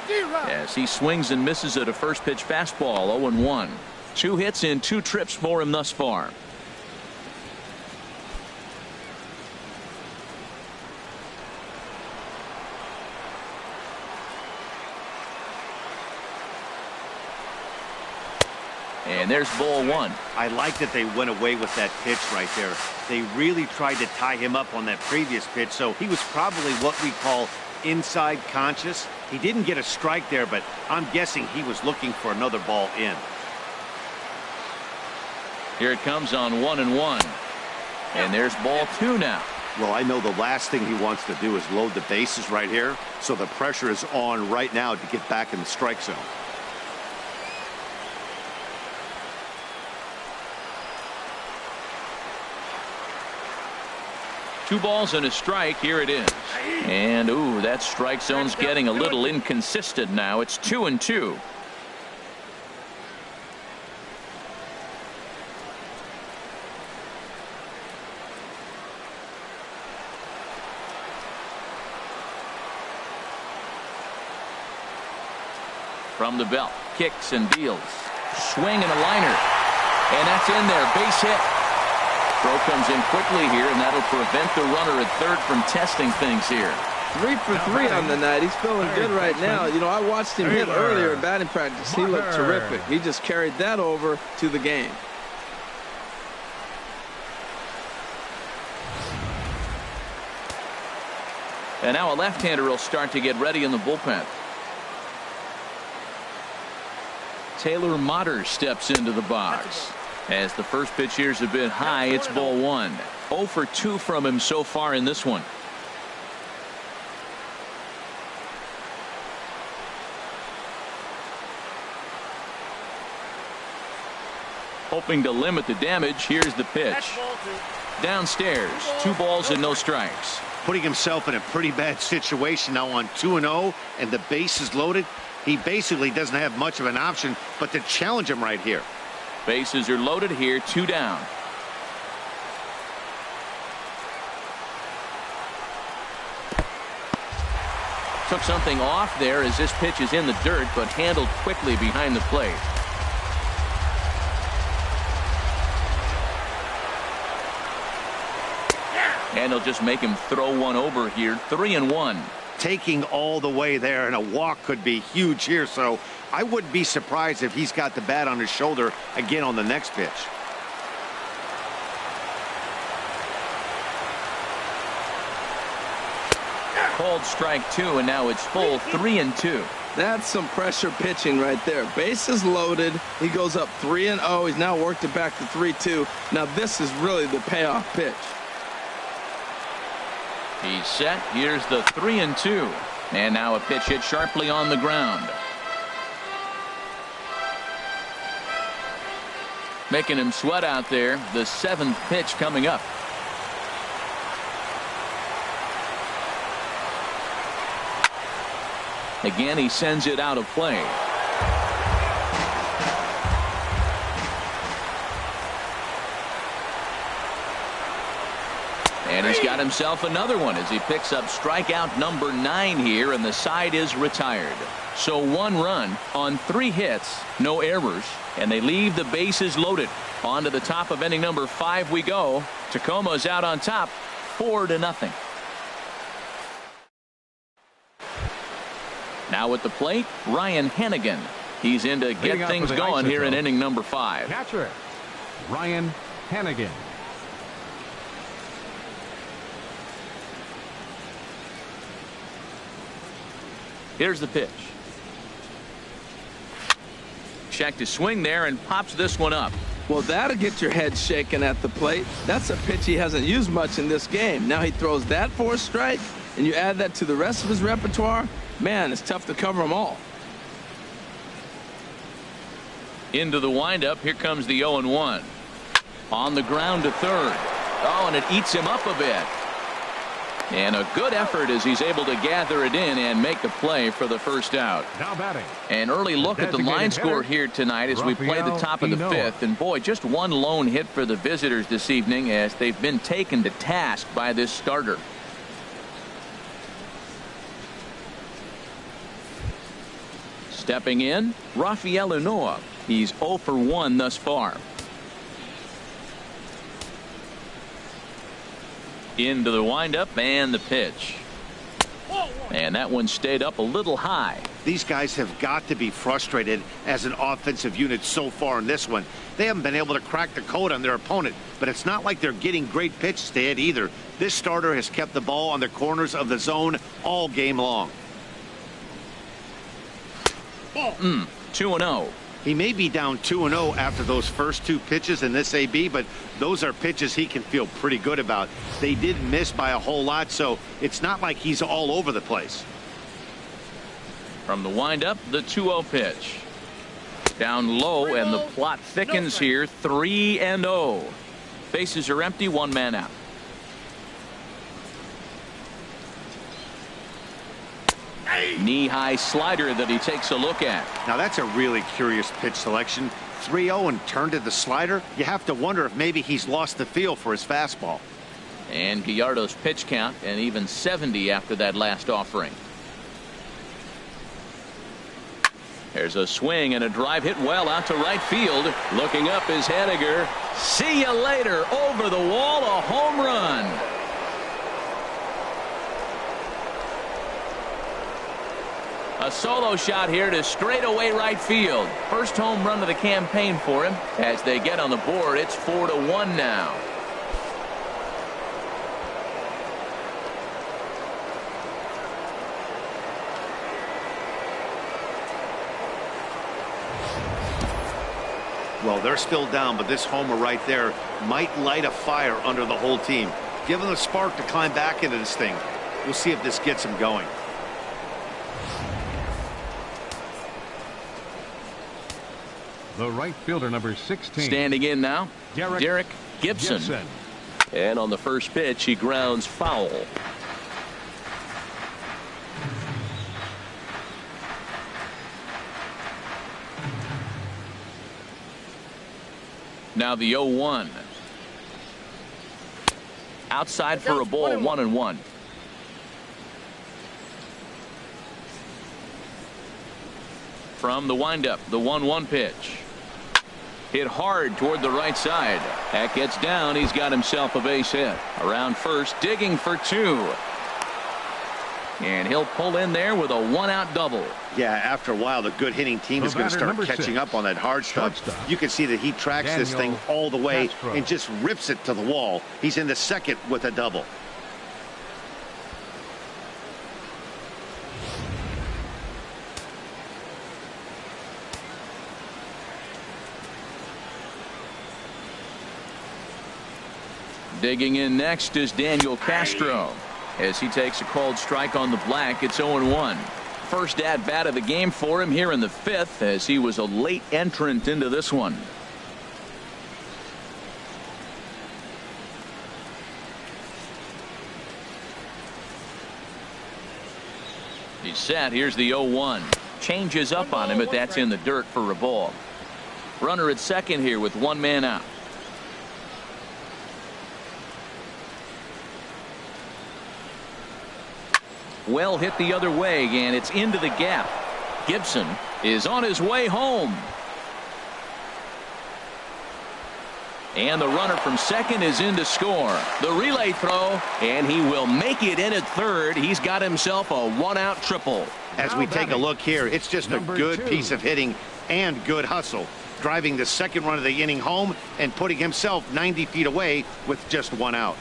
as he swings and misses at a first pitch fastball. 0-1. 2 hits in 2 trips for him thus far. And there's ball 1. I like that they went away with that pitch right there. They really tried to tie him up on that previous pitch, so he was probably what we call inside conscious. He didn't get a strike there, but I'm guessing he was looking for another ball in. Here it comes on 1-1. And there's ball 2 now. Well, I know the last thing he wants to do is load the bases right here, so the pressure is on right now to get back in the strike zone. Two balls and a strike. Here it is. And ooh, that strike zone's getting a little inconsistent now. It's 2-2. From the belt, kicks and deals. Swing and a liner. And that's in there. Base hit. Throw comes in quickly here, and that'll prevent the runner at third from testing things here. 3 for 3 on the night. He's feeling good right now. You know, I watched him hit earlier in batting practice. He looked terrific. He just carried that over to the game. And now a left-hander will start to get ready in the bullpen. Taylor Motter steps into the box. As the first pitch here's a bit high, it's ball 1. 0 for 2 from him so far in this one. Hoping to limit the damage, here's the pitch. Downstairs, 2 balls and no strikes. Putting himself in a pretty bad situation now on 2-0, and the base is loaded. He basically doesn't have much of an option but to challenge him right here. Bases are loaded here, 2 down. Took something off there as this pitch is in the dirt, but handled quickly behind the plate. And he'll just make him throw one over here. 3-1. Taking all the way there, and a walk could be huge here, so I wouldn't be surprised if he's got the bat on his shoulder again on the next pitch. Called strike 2, and now it's full. 3-2. That's some pressure pitching right there. Bases loaded. He goes up 3-0. He's now worked it back to 3-2. Now this is really the payoff pitch. He's set. Here's the 3-2. And now a pitch hit sharply on the ground. Making him sweat out there. The 7th pitch coming up. Again, he sends it out of play. And he's got himself another one as he picks up strikeout number 9 here, and the side is retired. So 1 run on 3 hits, no errors, and they leave the bases loaded. On to the top of inning number 5 we go. Tacoma's out on top, 4-0. Now at the plate, Ryan Hennigan. He's in to get things going here in inning number 5. Catcher, Ryan Hennigan. Here's the pitch. Checked his swing there and pops this one up. Well, that'll get your head shaken at the plate. That's a pitch he hasn't used much in this game. Now he throws that for a strike, and you add that to the rest of his repertoire. Man, it's tough to cover them all. Into the windup. Here comes the 0-1. On the ground to third. Oh, and it eats him up a bit. And a good effort as he's able to gather it in and make the play for the first out. Now batting. An early look at the line score here tonight as we play the top of the 5th. And boy, just 1 lone hit for the visitors this evening as they've been taken to task by this starter. Stepping in, Rafael Unoa. He's 0 for 1 thus far. Into the windup and the pitch. And that one stayed up a little high. These guys have got to be frustrated as an offensive unit so far in this one. They haven't been able to crack the code on their opponent, but it's not like they're getting great pitches to hit either. This starter has kept the ball on the corners of the zone all game long. 2-0. He may be down 2-0 after those first 2 pitches in this AB, but those are pitches he can feel pretty good about. They did miss by a whole lot, so it's not like he's all over the place. From the windup, the 2-0 pitch. Down low, and the plot thickens here. 3-0. Bases are empty, 1 man out. Knee-high slider that he takes a look at. Now that's a really curious pitch selection. 3-0 and turned to the slider. You have to wonder if maybe he's lost the feel for his fastball. And Gallardo's pitch count, and even 70 after that last offering. There's a swing and a drive hit well out to right field. Looking up is Henniger. See you later. Over the wall, a home run. A solo shot here to straightaway right field. First home run of the campaign for him. As they get on the board, it's 4-1 now. Well, they're still down, but this homer right there might light a fire under the whole team. Give them a spark to climb back into this thing. We'll see if this gets them going. The right fielder, number 16. Standing in now, Derek Gibson. And on the first pitch, he grounds foul. Now the 0-1. Outside for a ball, 1-1. From the windup, the 1-1 pitch. Hit hard toward the right side. That gets down. He's got himself a base hit. Around first, digging for 2. And he'll pull in there with a 1-out double. Yeah, after a while, the good hitting team is going to start catching up on that hard stuff. You can see that he tracks this thing all the way and just rips it to the wall. He's in the second with a double. Digging in next is Daniel Castro. As he takes a called strike on the black, it's 0-1. First at bat of the game for him here in the 5th, as he was a late entrant into this one. He's set. Here's the 0-1. Changes up on him, but that's in the dirt for a ball. Runner at second here with 1 man out. Well hit the other way, and it's into the gap. Gibson is on his way home. And the runner from second is in to score. The relay throw, and he will make it in at third. He's got himself a 1-out triple. As we take a look here, it's just a good piece of hitting and good hustle. Driving the second run of the inning home and putting himself 90 feet away with just 1 out.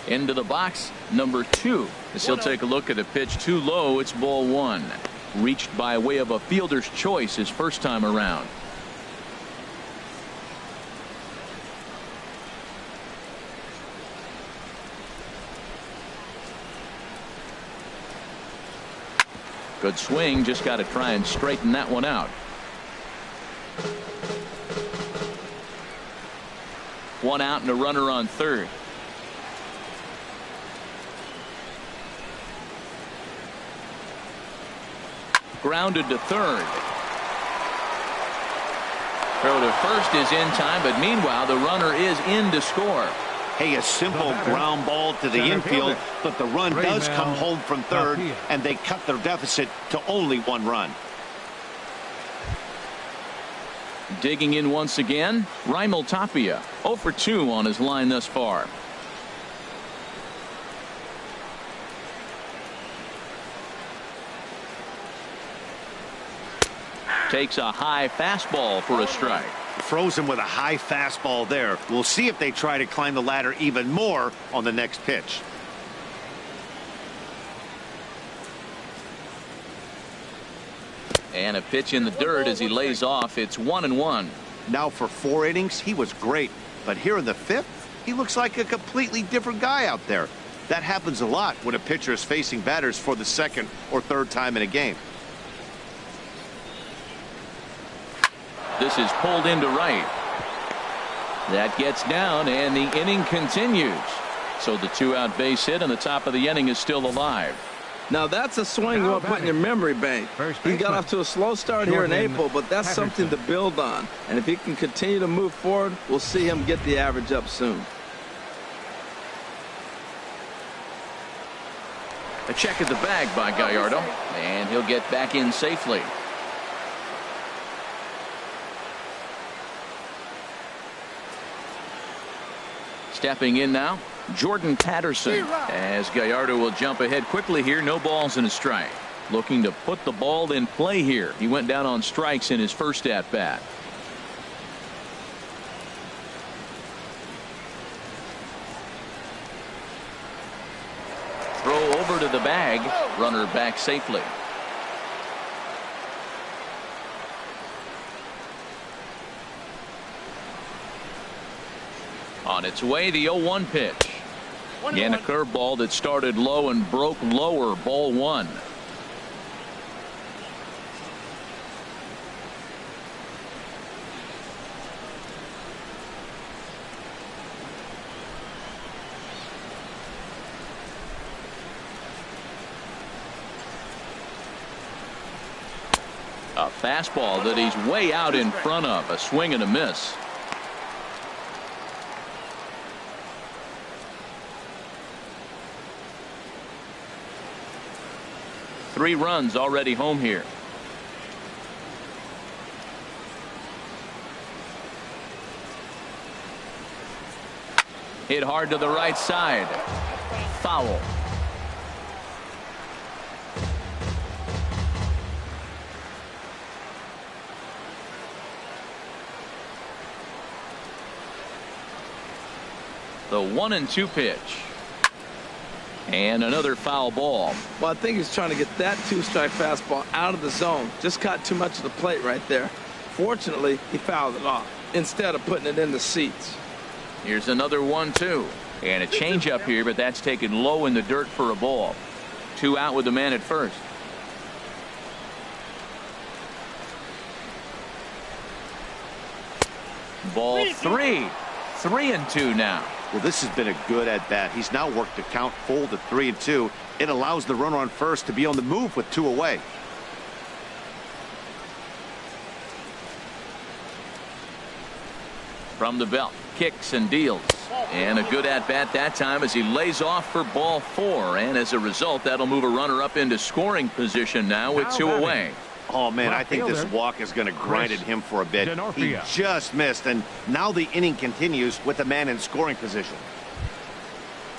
Into the box, number 2. As he'll take a look at a pitch too low, it's ball 1. Reached by way of a fielder's choice his first time around. Good swing, just got to try and straighten that one out. 1 out and a runner on third. Grounded to third. Throw to first is in time, but meanwhile the runner is in to score. Hey, a simple ground ball to the infield, but the run does come home from third, and they cut their deficit to only 1 run. Digging in once again, Raimel Tapia, 0 for 2 on his line thus far. Takes a high fastball for a strike. Froze him with a high fastball there. We'll see if they try to climb the ladder even more on the next pitch. And a pitch in the dirt as he lays off. It's 1-1. Now for 4 innings, he was great. But here in the 5th, he looks like a completely different guy out there. That happens a lot when a pitcher is facing batters for the second or third time in a game. This is pulled into right. That gets down, and the inning continues. So the 2-out base hit on the top of the inning is still alive. Now that's a swing you want to put in your memory bank. He got off to a slow start here in April, but that's something to build on. And if he can continue to move forward, we'll see him get the average up soon. A check at the bag by Gallardo, and he'll get back in safely. Stepping in now, Jordan Patterson, as Gallardo will jump ahead quickly here. No balls and a strike. Looking to put the ball in play here. He went down on strikes in his first at bat. Throw over to the bag. Runner back safely. On its way, the 0-1 pitch. Again, a curveball that started low and broke lower. Ball one. A fastball that he's way out in front of. A swing and a miss. Three runs already home here. Hit hard to the right side. Foul. The 1-2 pitch. And another foul ball. Well, I think he's trying to get that two-strike fastball out of the zone. Just caught too much of the plate right there. Fortunately, he fouled it off instead of putting it in the seats. Here's another 1-2. And a changeup here, but that's taken low in the dirt for a ball. 2 out with the man at first. Ball 3. 3-2 now. Well, this has been a good at bat. He's now worked the count full to 3-2. It allows the runner on first to be on the move with 2 away. From the belt, kicks and deals. And a good at bat that time as he lays off for ball 4. And as a result, that'll move a runner up into scoring position now with 2 away. Oh, man, I think this walk is going to grind at him for a bit. He just missed, and now the inning continues with the man in scoring position.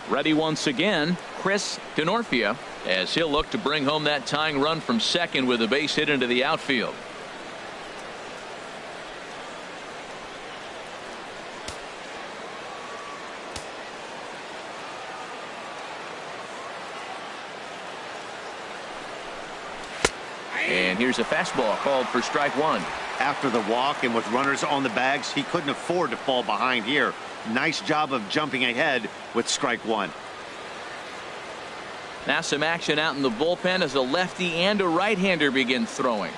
Ready once again, Chris Denorfia, as he'll look to bring home that tying run from second with a base hit into the outfield. And here's a fastball called for strike 1. After the walk and with runners on the bags, he couldn't afford to fall behind here. Nice job of jumping ahead with strike 1. Now some action out in the bullpen as a lefty and a right-hander begin throwing.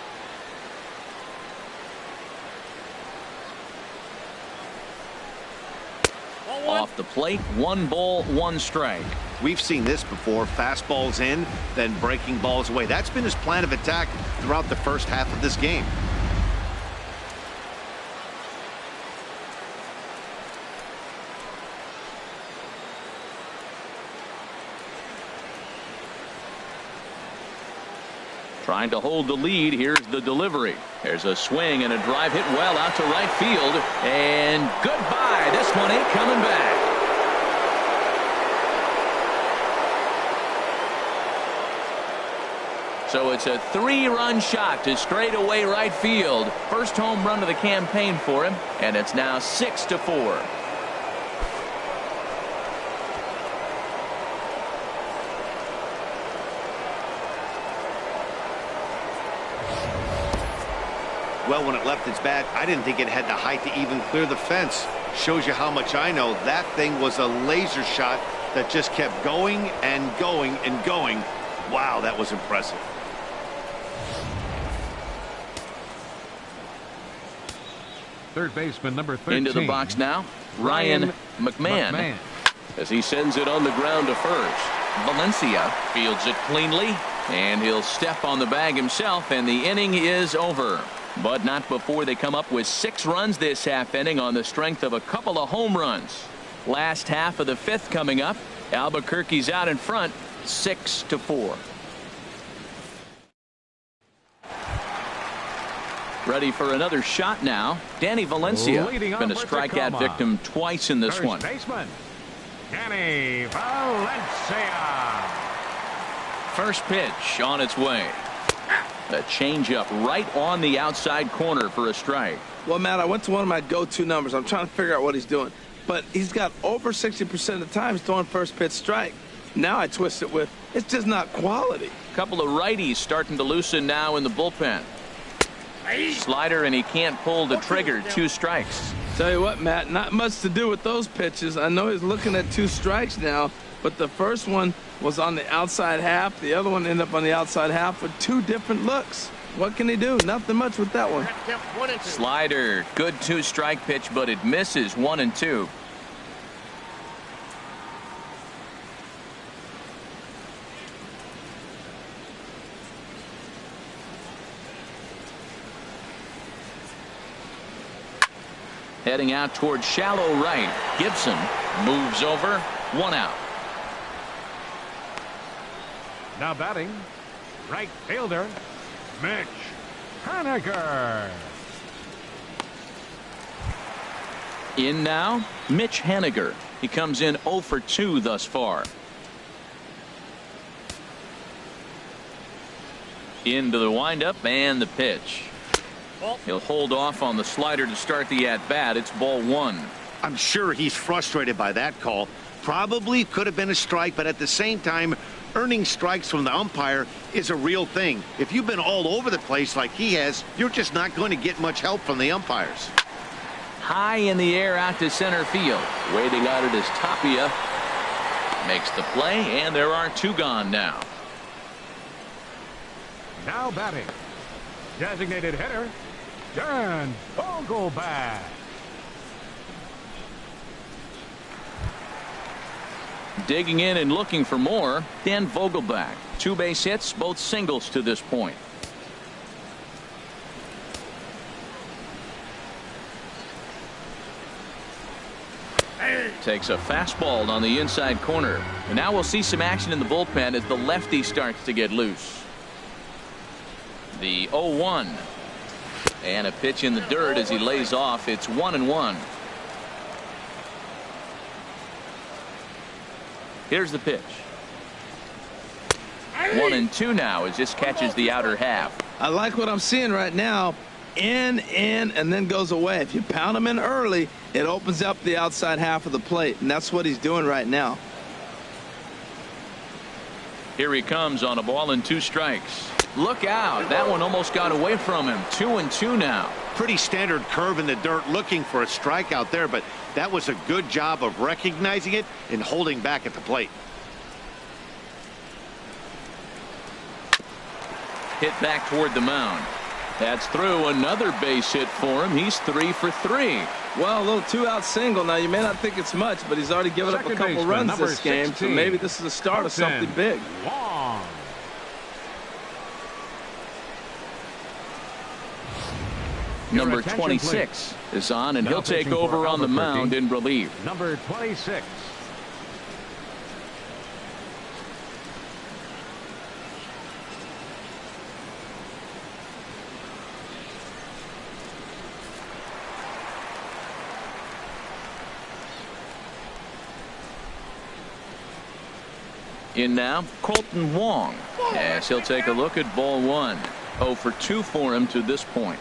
Off the plate, 1 ball, 1 strike. We've seen this before. Fastballs in, then breaking balls away. That's been his plan of attack throughout the first half of this game. Trying to hold the lead. Here's the delivery. There's a swing and a drive hit well out to right field. And goodbye. This one ain't coming back. So it's a 3-run shot to straightaway right field. First home run of the campaign for him. And it's now 6-4. Well, when it left its bat, I didn't think it had the height to even clear the fence. Shows you how much I know. That thing was a laser shot that just kept going and going and going. Wow, that was impressive. Third baseman number 13. Into the box now, Ryan McMahon. as he sends it on the ground to first. Valencia fields it cleanly, and he'll step on the bag himself, and the inning is over. But not before they come up with 6 runs this half inning on the strength of a couple of home runs. Last half of the 5th coming up. Albuquerque's out in front 6-4. Ready for another shot now. Danny Valencia been a strikeout victim twice in this one. Baseman, Danny Valencia. First pitch on its way. A changeup right on the outside corner for a strike. Well, Matt, I went to one of my go-to numbers. I'm trying to figure out what he's doing. But he's got over 60% of the time he's throwing first pitch strike. Now I twist it with, it's just not quality. Couple of righties starting to loosen now in the bullpen. Slider, and he can't pull the trigger. 2 strikes. Tell you what, Matt, not much to do with those pitches. I know he's looking at 2 strikes now, but the first one was on the outside half. The other one ended up on the outside half with 2 different looks. What can he do? Nothing much with that one. Slider, good 2-strike pitch, but it misses 1 and 2. Heading out towards shallow right. Gibson moves over. 1 out. Now batting, right fielder, Mitch Haniger. In now, Mitch Haniger. He comes in 0 for 2 thus far. Into the windup and the pitch. He'll hold off on the slider to start the at-bat. It's ball 1. I'm sure he's frustrated by that call. Probably could have been a strike, but at the same time, earning strikes from the umpire is a real thing. If you've been all over the place like he has, you're just not going to get much help from the umpires. High in the air out to center field. Waiting on it is Tapia. Makes the play, and there are 2 gone now. Now batting, designated hitter, Dan Vogelbach. Digging in and looking for more, Dan Vogelbach. 2 base hits, both singles to this point. Takes a fastball on the inside corner. And now we'll see some action in the bullpen as the lefty starts to get loose. The 0-1. And a pitch in the dirt as he lays off. It's 1-1. Here's the pitch. 1-2 now as this catches the outer half. I like what I'm seeing right now. In, and then goes away. If you pound him in early, it opens up the outside half of the plate, and that's what he's doing right now. Here he comes on a ball and 2 strikes. Look out. That one almost got away from him. 2-2 now. Pretty standard curve in the dirt, looking for a strikeout there, but that was a good job of recognizing it and holding back at the plate. Hit back toward the mound. That's through. Another base hit for him. He's 3 for 3. Well, a little 2-out single. Now, you may not think it's much, but he's already given up a couple runs this game, so maybe this is the start of something big. Long. Number 26 is on, and he'll take over on the mound in relief. Number 26. In now, Colton Wong, as he'll take a look at ball 1. 0 for 2 for him to this point.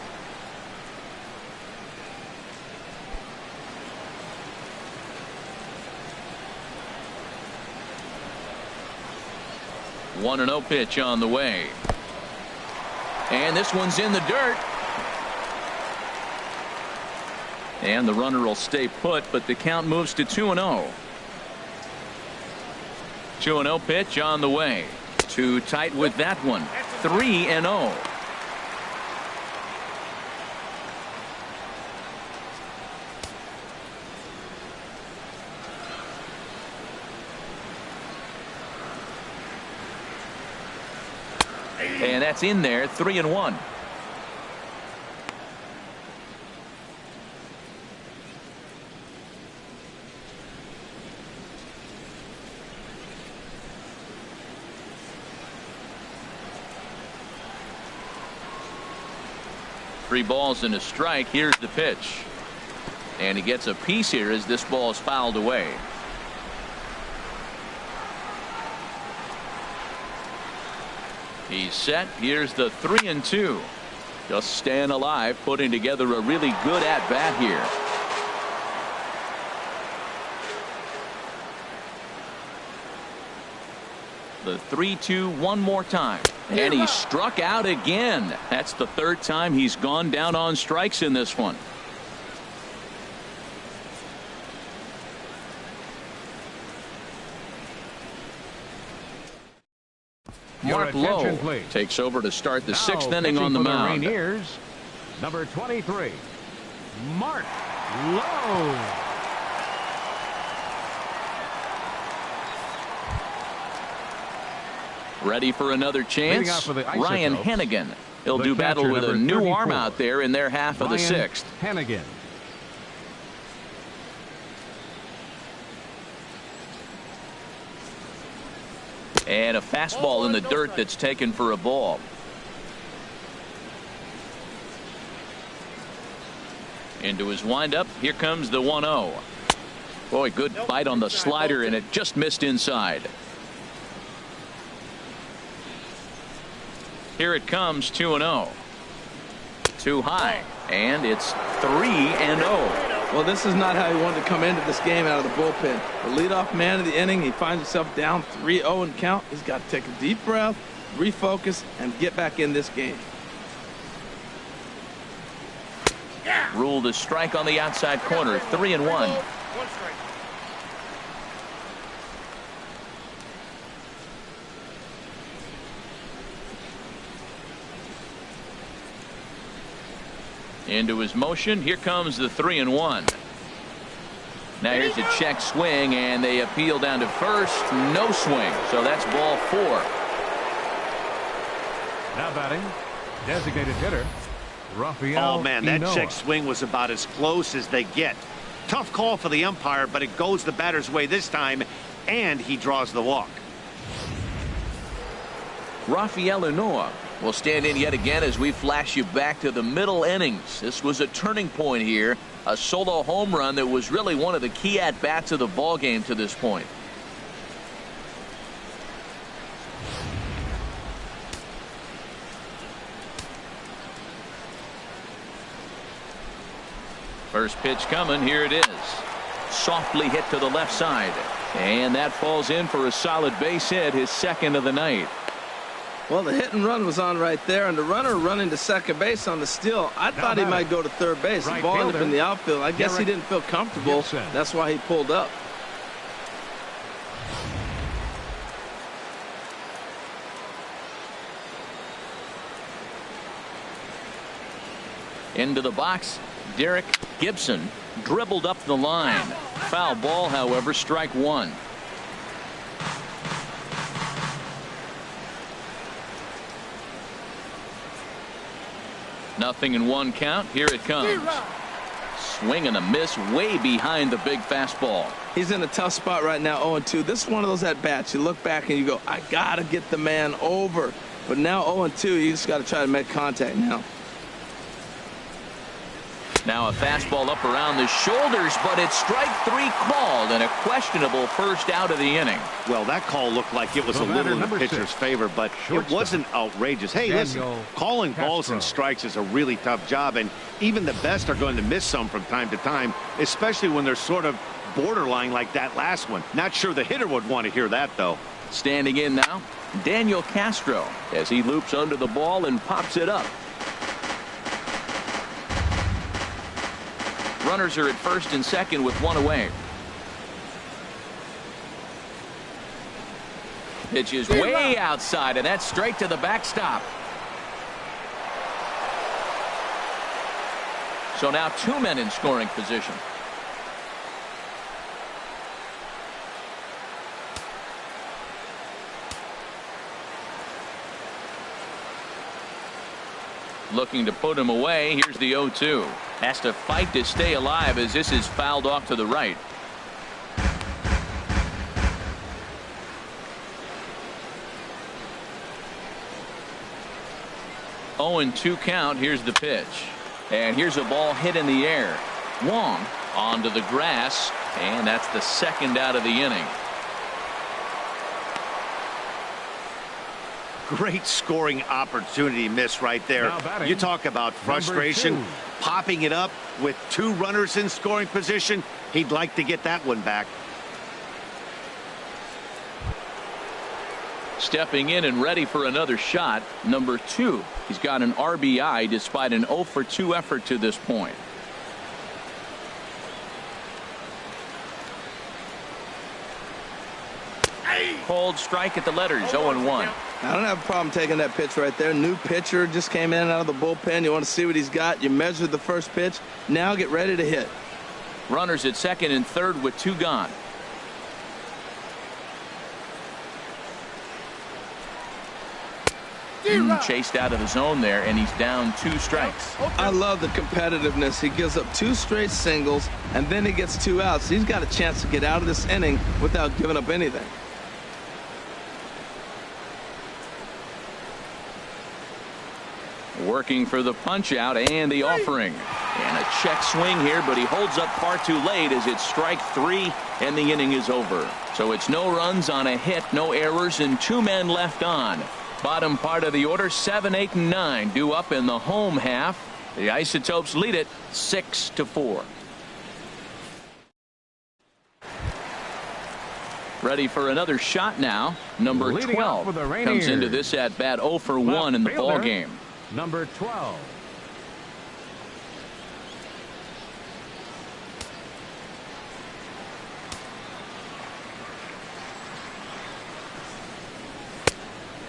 One 1-0 pitch on the way. And this one's in the dirt. And the runner will stay put, but the count moves to 2-0. 2-0 pitch on the way. Too tight with that one. 3-0. And that's in there, 3-1. Three balls and a strike. Here's the pitch. And he gets a piece here as this ball is fouled away. He's set. Here's the 3-2. Just staying alive, putting together a really good at-bat here. The 3-2 one more time. And he struck out again. That's the third time he's gone down on strikes in this one. Mark Lowe takes over to start the sixth inning on the mound. Rainiers, number 23, Mark Lowe. Ready for another chance. For Ryan Hennigan. He'll do battle with a new 34. Arm out there in their half of the sixth. Hennigan. And a fastball in the dirt that's taken for a ball. Into his windup. Here comes the 1-0. Boy, good bite on the slider, and it just missed inside. Here it comes, 2-0. Too high, and it's 3-0. Well, this is not how he wanted to come into this game out of the bullpen. The leadoff man of the inning, he finds himself down 3-0 in count. He's got to take a deep breath, refocus, and get back in this game. Ruled a strike on the outside corner, 3-1. Into his motion. Here comes the 3-1. Now here's a check swing, and they appeal down to first. No swing. So that's ball 4. Now batting, designated hitter, Rafael. Oh, man, that check swing was about as close as they get. Tough call for the umpire, but it goes the batter's way this time, and he draws the walk. Rafael Unoa will stand in yet again as we flash you back to the middle innings. This was a turning point here. A solo home run that was really one of the key at-bats of the ball game to this point. First pitch coming. Here it is. Softly hit to the left side. And that falls in for a solid base hit, his second of the night. Well, the hit and run was on right there, and the runner running to second base on the steal. I thought he might go to third base. The ball ended up in the outfield. I guess he didn't feel comfortable. That's why he pulled up. Into the box, Derek Gibson dribbled up the line. Foul ball, however, strike one. Nothing in one count. Here it comes. Swing and a miss way behind the big fastball. He's in a tough spot right now, 0-2. This is one of those at-bats. You look back and you go, I got to get the man over. But now 0-2, you just got to try to make contact now. Now a fastball up around the shoulders, but it's strike 3 called and a questionable first out of the inning. Well, that call looked like it was a little in the pitcher's favor, but it wasn't outrageous. Hey, listen, calling balls and strikes is a really tough job, and even the best are going to miss some from time to time, especially when they're sort of borderline like that last one. Not sure the hitter would want to hear that, though. Standing in now, Daniel Castro, as he loops under the ball and pops it up. Runners are at first and second with one away. Pitch is way outside, and that's straight to the backstop. So now 2 men in scoring position. looking to put him away. Here's the 0-2. Has to fight to stay alive as this is fouled off to the right. Oh, and 2 count. Here's the pitch. And here's a ball hit in the air. Wong onto the grass, and that's the second out of the inning. Great scoring opportunity miss right there. You talk about frustration. Popping it up with 2 runners in scoring position. He'd like to get that one back. Stepping in and ready for another shot, number 2. He's got an RBI despite an 0 for 2 effort to this point. Cold strike at the letters, 0-1. I don't have a problem taking that pitch right there. New pitcher just came in out of the bullpen. You want to see what he's got. You measured the first pitch. Now get ready to hit. Runners at second and third with 2 gone. Chased out of the zone there, and he's down 2 strikes. I love the competitiveness. He gives up 2 straight singles, and then he gets 2 outs. He's got a chance to get out of this inning without giving up anything. Working for the punch out and the offering. And a check swing here, but he holds up far too late as it's strike 3 and the inning is over. So it's no runs on a hit, no errors, and 2 men left on. Bottom part of the order, 7, 8, and 9 due up in the home half. The Isotopes lead it 6-4. Ready for another shot now. Number 12 comes into this at bat 0 for 1 in the ball game. Number 12.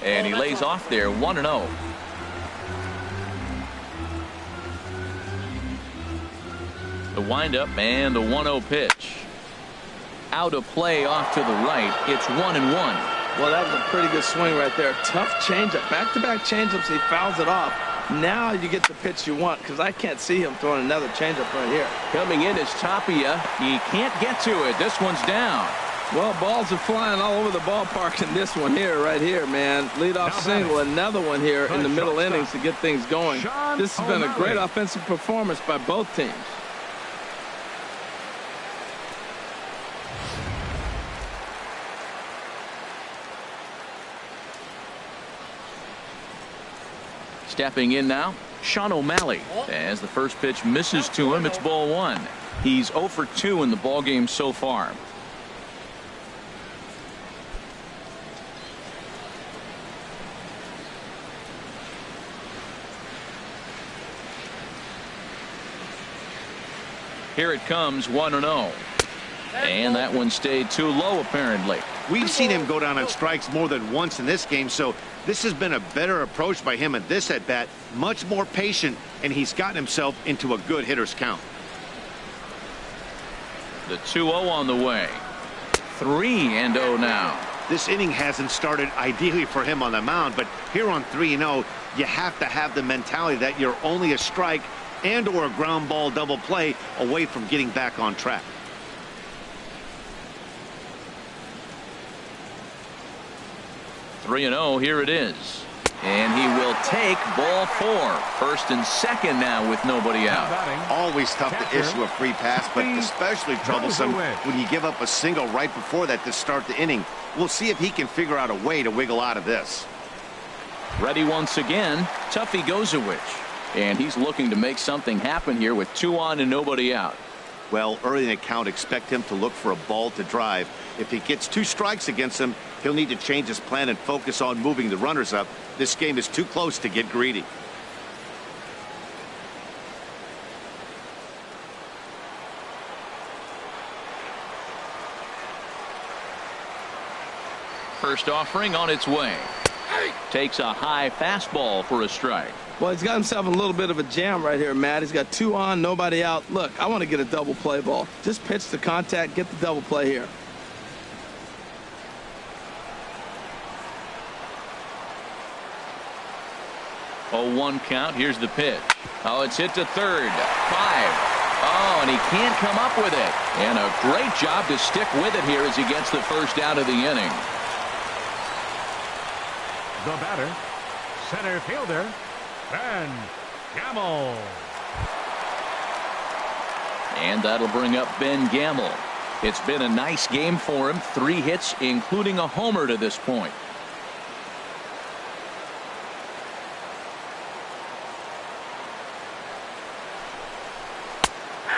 And he lays off there, 1-0. The windup and the 1-0 pitch. Out of play off to the right. It's 1-1. Well, that was a pretty good swing right there. Tough changeup. Back-to-back changeups. He fouls it off. Now you get the pitch you want, because I can't see him throwing another changeup right here. Coming in is Tapia. He can't get to it. This one's down. Well, balls are flying all over the ballpark in this one here, right here, man. Leadoff single, another one here in the middle innings to get things going. This has been a great offensive performance by both teams. Stepping in now, Sean O'Malley. As the first pitch misses to him, it's ball 1. He's 0 for 2 in the ballgame so far. Here it comes, 1-0. And that one stayed too low, apparently. We've seen him go down on strikes more than once in this game, so this has been a better approach by him at this at-bat. Much more patient, and he's gotten himself into a good hitter's count. The 2-0 on the way. 3-0 now. This inning hasn't started ideally for him on the mound, but here on 3-0, you have to have the mentality that you're only a strike and or a ground ball double play away from getting back on track. Here it is. And he will take ball 4. First and second now with nobody out. Always tough to issue a free pass, but especially troublesome when you give up a single right before that to start the inning. We'll see if he can figure out a way to wiggle out of this. Ready once again, Tuffy Gozowich. And he's looking to make something happen here with 2 on and nobody out. Well, early in the count, expect him to look for a ball to drive. If he gets 2 strikes against him, he'll need to change his plan and focus on moving the runners up. This game is too close to get greedy. First offering on its way. Takes a high fastball for a strike. Well, he's got himself a little bit of a jam right here, Matt. He's got 2 on, nobody out. Look, I want to get a double play ball. Just pitch the contact, get the double play here. 0-1 count. Here's the pitch. Oh, it's hit to third. 5. Oh, and he can't come up with it. And a great job to stick with it here as he gets the first out of the inning. The batter, center fielder, Ben Gamel. And that'll bring up Ben Gamel. It's been a nice game for him. 3 hits, including a homer to this point.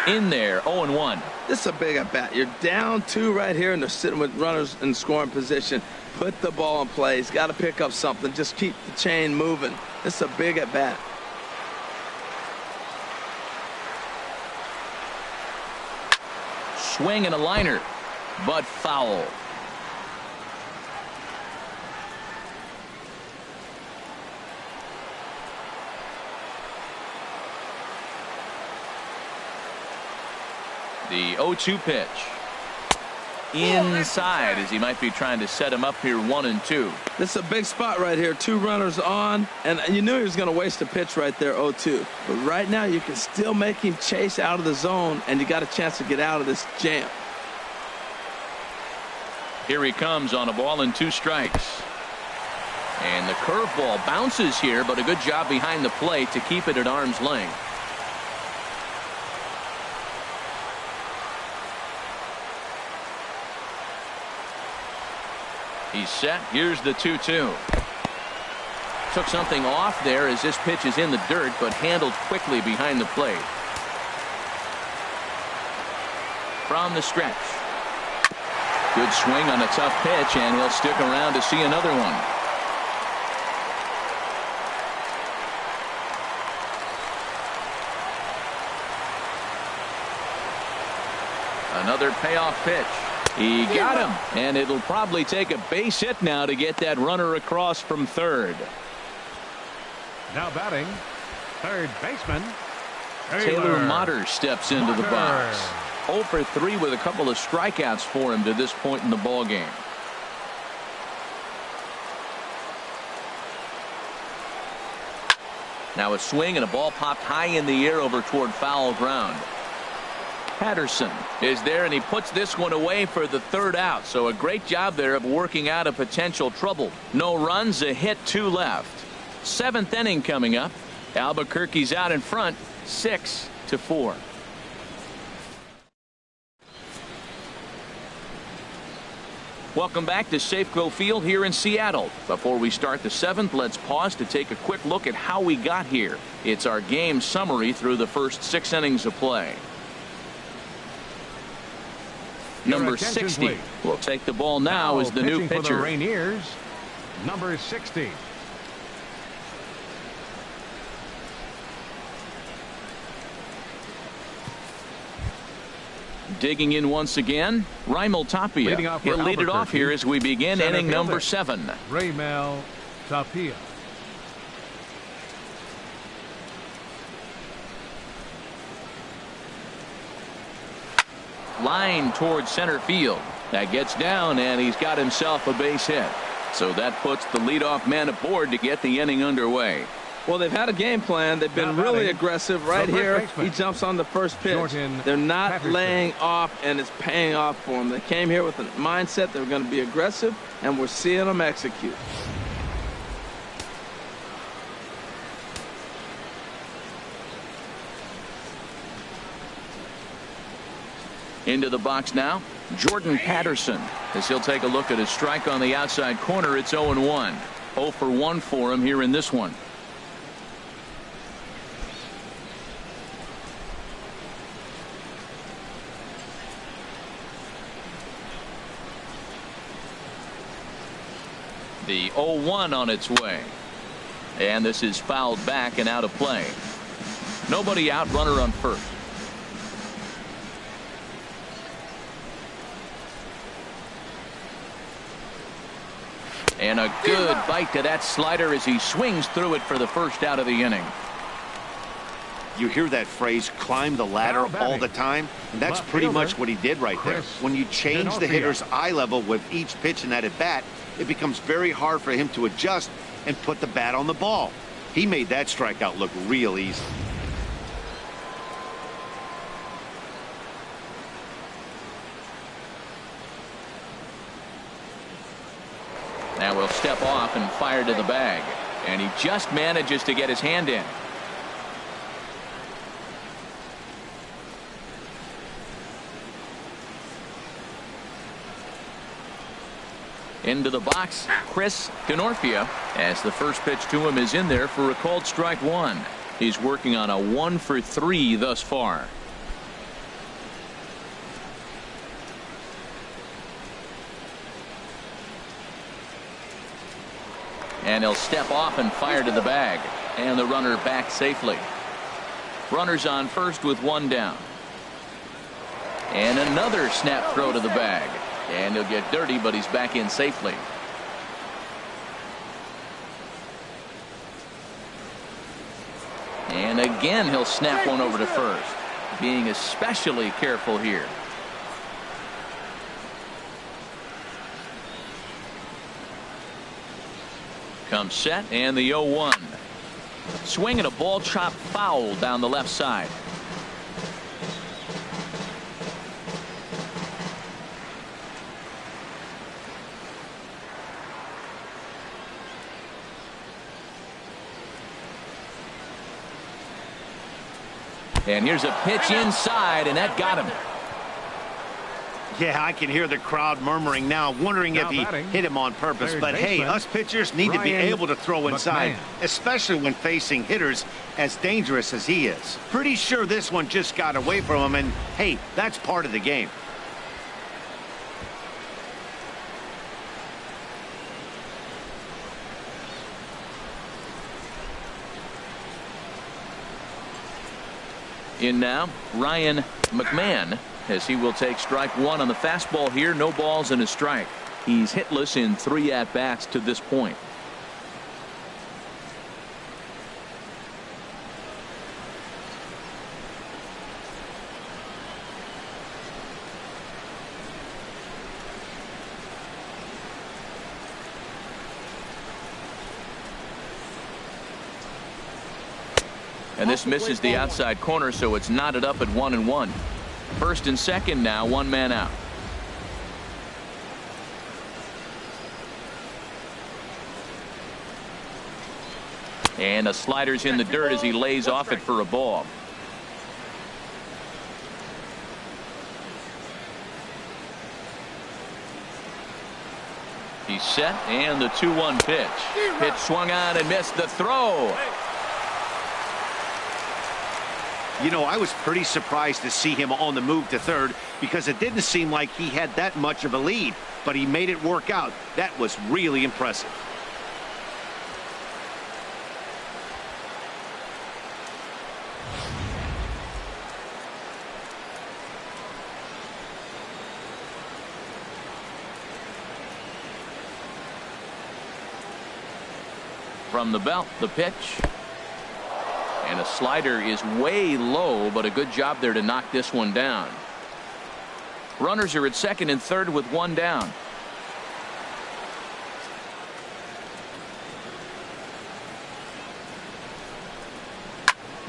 In there, 0-1. This is a big at bat. You're down 2 right here, and they're sitting with runners in scoring position. Put the ball in play. He's got to pick up something. Just keep the chain moving. This is a big at bat. Swing and a liner, but foul. The 0-2 pitch. Inside, as he might be trying to set him up here 1-2. This is a big spot right here. 2 runners on, and you knew he was going to waste a pitch right there, 0-2. But right now you can still make him chase out of the zone, and you got a chance to get out of this jam. Here he comes on a ball and 2 strikes. And the curveball bounces here, but a good job behind the plate to keep it at arm's length. He's set. Here's the 2-2. Took something off there as this pitch is in the dirt, but handled quickly behind the plate. From the stretch. Good swing on a tough pitch, and he'll stick around to see another one. Another payoff pitch. He got him, and it'll probably take a base hit now to get that runner across from third. Now batting, third baseman, Taylor Motter steps into the box. 0 for 3 with a couple of strikeouts for him to this point in the ball game. Now a swing and a ball popped high in the air over toward foul ground. Patterson is there, and he puts this one away for the 3rd out. So a great job there of working out a potential trouble. No runs, a hit, 2 left. 7th inning coming up. Albuquerque's out in front, 6-4. Welcome back to Safeco Field here in Seattle. Before we start the 7th, let's pause to take a quick look at how we got here. It's our game summary through the first 6 innings of play. Number 60 will take the ball now as the new pitcher. For the Rainiers, number 60. Digging in once again, Raimel Tapia. He'll lead it off here as we begin inning number 7. Raimel Tapia. Line towards center field. That gets down, and he's got himself a base hit. So that puts the leadoff man aboard to get the inning underway. Well, they've had a game plan. They've been really aggressive right here. He jumps on the first pitch. They're not laying off, and it's paying off for them. They came here with a mindset they were going to be aggressive, and we're seeing them execute. Into the box now, Jordan Patterson, as he'll take a look at a strike on the outside corner. It's 0-1. 0 for 1 for him here in this one. The 0-1 on its way. And this is fouled back and out of play. Nobody out, runner on first. And a good bite to that slider as he swings through it for the first out of the inning. You hear that phrase, climb the ladder, all the time? And that's pretty much what he did right there. When you change the hitter's eye level with each pitch in that at bat, it becomes very hard for him to adjust and put the bat on the ball. He made that strikeout look real easy. Now we'll step off and fire to the bag. And he just manages to get his hand in. Into the box, Chris Canorfia, as the first pitch to him is in there for a called strike one. He's working on a 1-for-3 thus far. And he'll step off and fire to the bag. And the runner back safely. Runners on first with one down. And another snap throw to the bag. And he'll get dirty, but he's back in safely. And again, he'll snap one over to first. Being especially careful here. Comes set, and the 0-1. Swing and a ball chopped foul down the left side. And here's a pitch inside, and that got him. Yeah, I can hear the crowd murmuring now, wondering if he hit him on purpose. But hey, us pitchers need to be able to throw inside, especially when facing hitters as dangerous as he is. Pretty sure this one just got away from him, and hey, that's part of the game. In now, Ryan McMahon, as he will take strike one on the fastball here. No balls and a strike. He's hitless in 3 at-bats to this point. And this misses the outside corner, so it's knotted up at 1-1. First and second now, one man out. And a slider's in the dirt as he lays off it for a ball. He's set, and the 2-1 pitch. Pitch swung on and missed the throw. You know, I was pretty surprised to see him on the move to third because it didn't seem like he had that much of a lead, but he made it work out. That was really impressive. From the belt, the pitch. And a slider is way low, but a good job there to knock this one down. Runners are at second and third with one down.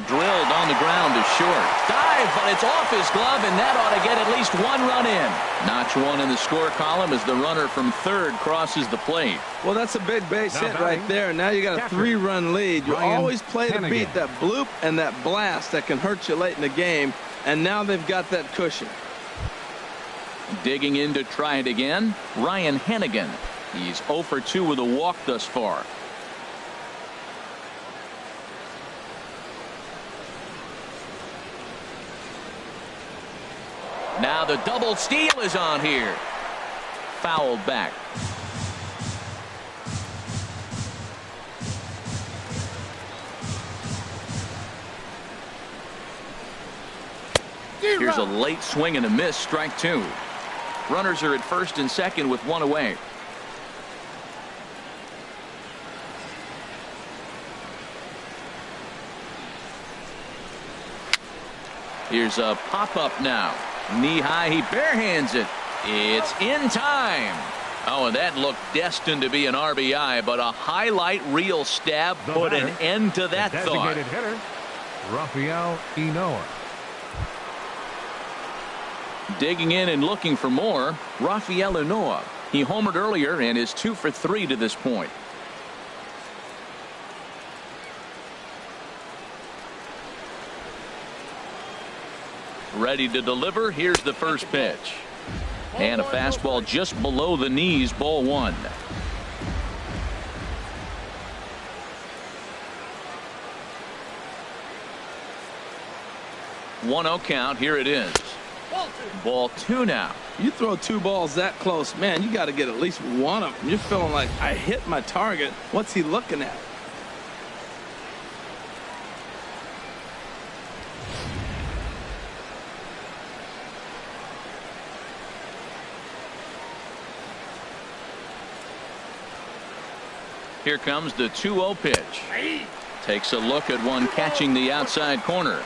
Drilled on the ground to short. Dive, but it's off his glove, and that ought to get at least one run in. Notch one in the score column as the runner from third crosses the plate. Well, that's a big base hit right there. Now you got a 3-run lead. You always play to beat that bloop and that blast that can hurt you late in the game, and now they've got that cushion. Digging in to try it again, Ryan Hennigan. He's 0 for 2 with a walk thus far. Now the double steal is on here. Fouled back. Here's a late swing and a miss, strike two. Runners are at first and second with one away. Here's a pop-up now. Knee high, he barehands it. It's in time. Oh, and that looked destined to be an RBI, but a highlight reel stab put an end to that thought. Designated hitter, Rafael Inoa. Digging in and looking for more, Rafael Inoa. He homered earlier and is 2 for 3 to this point. Ready to deliver. Here's the first pitch. And a fastball just below the knees, ball 1. One 0 count. Here it is. Ball 2 now. You throw 2 balls that close, man, you got to get at least one of them. You're feeling like, I hit my target. What's he looking at? Here comes the 2-0 pitch. Takes a look at one catching the outside corner.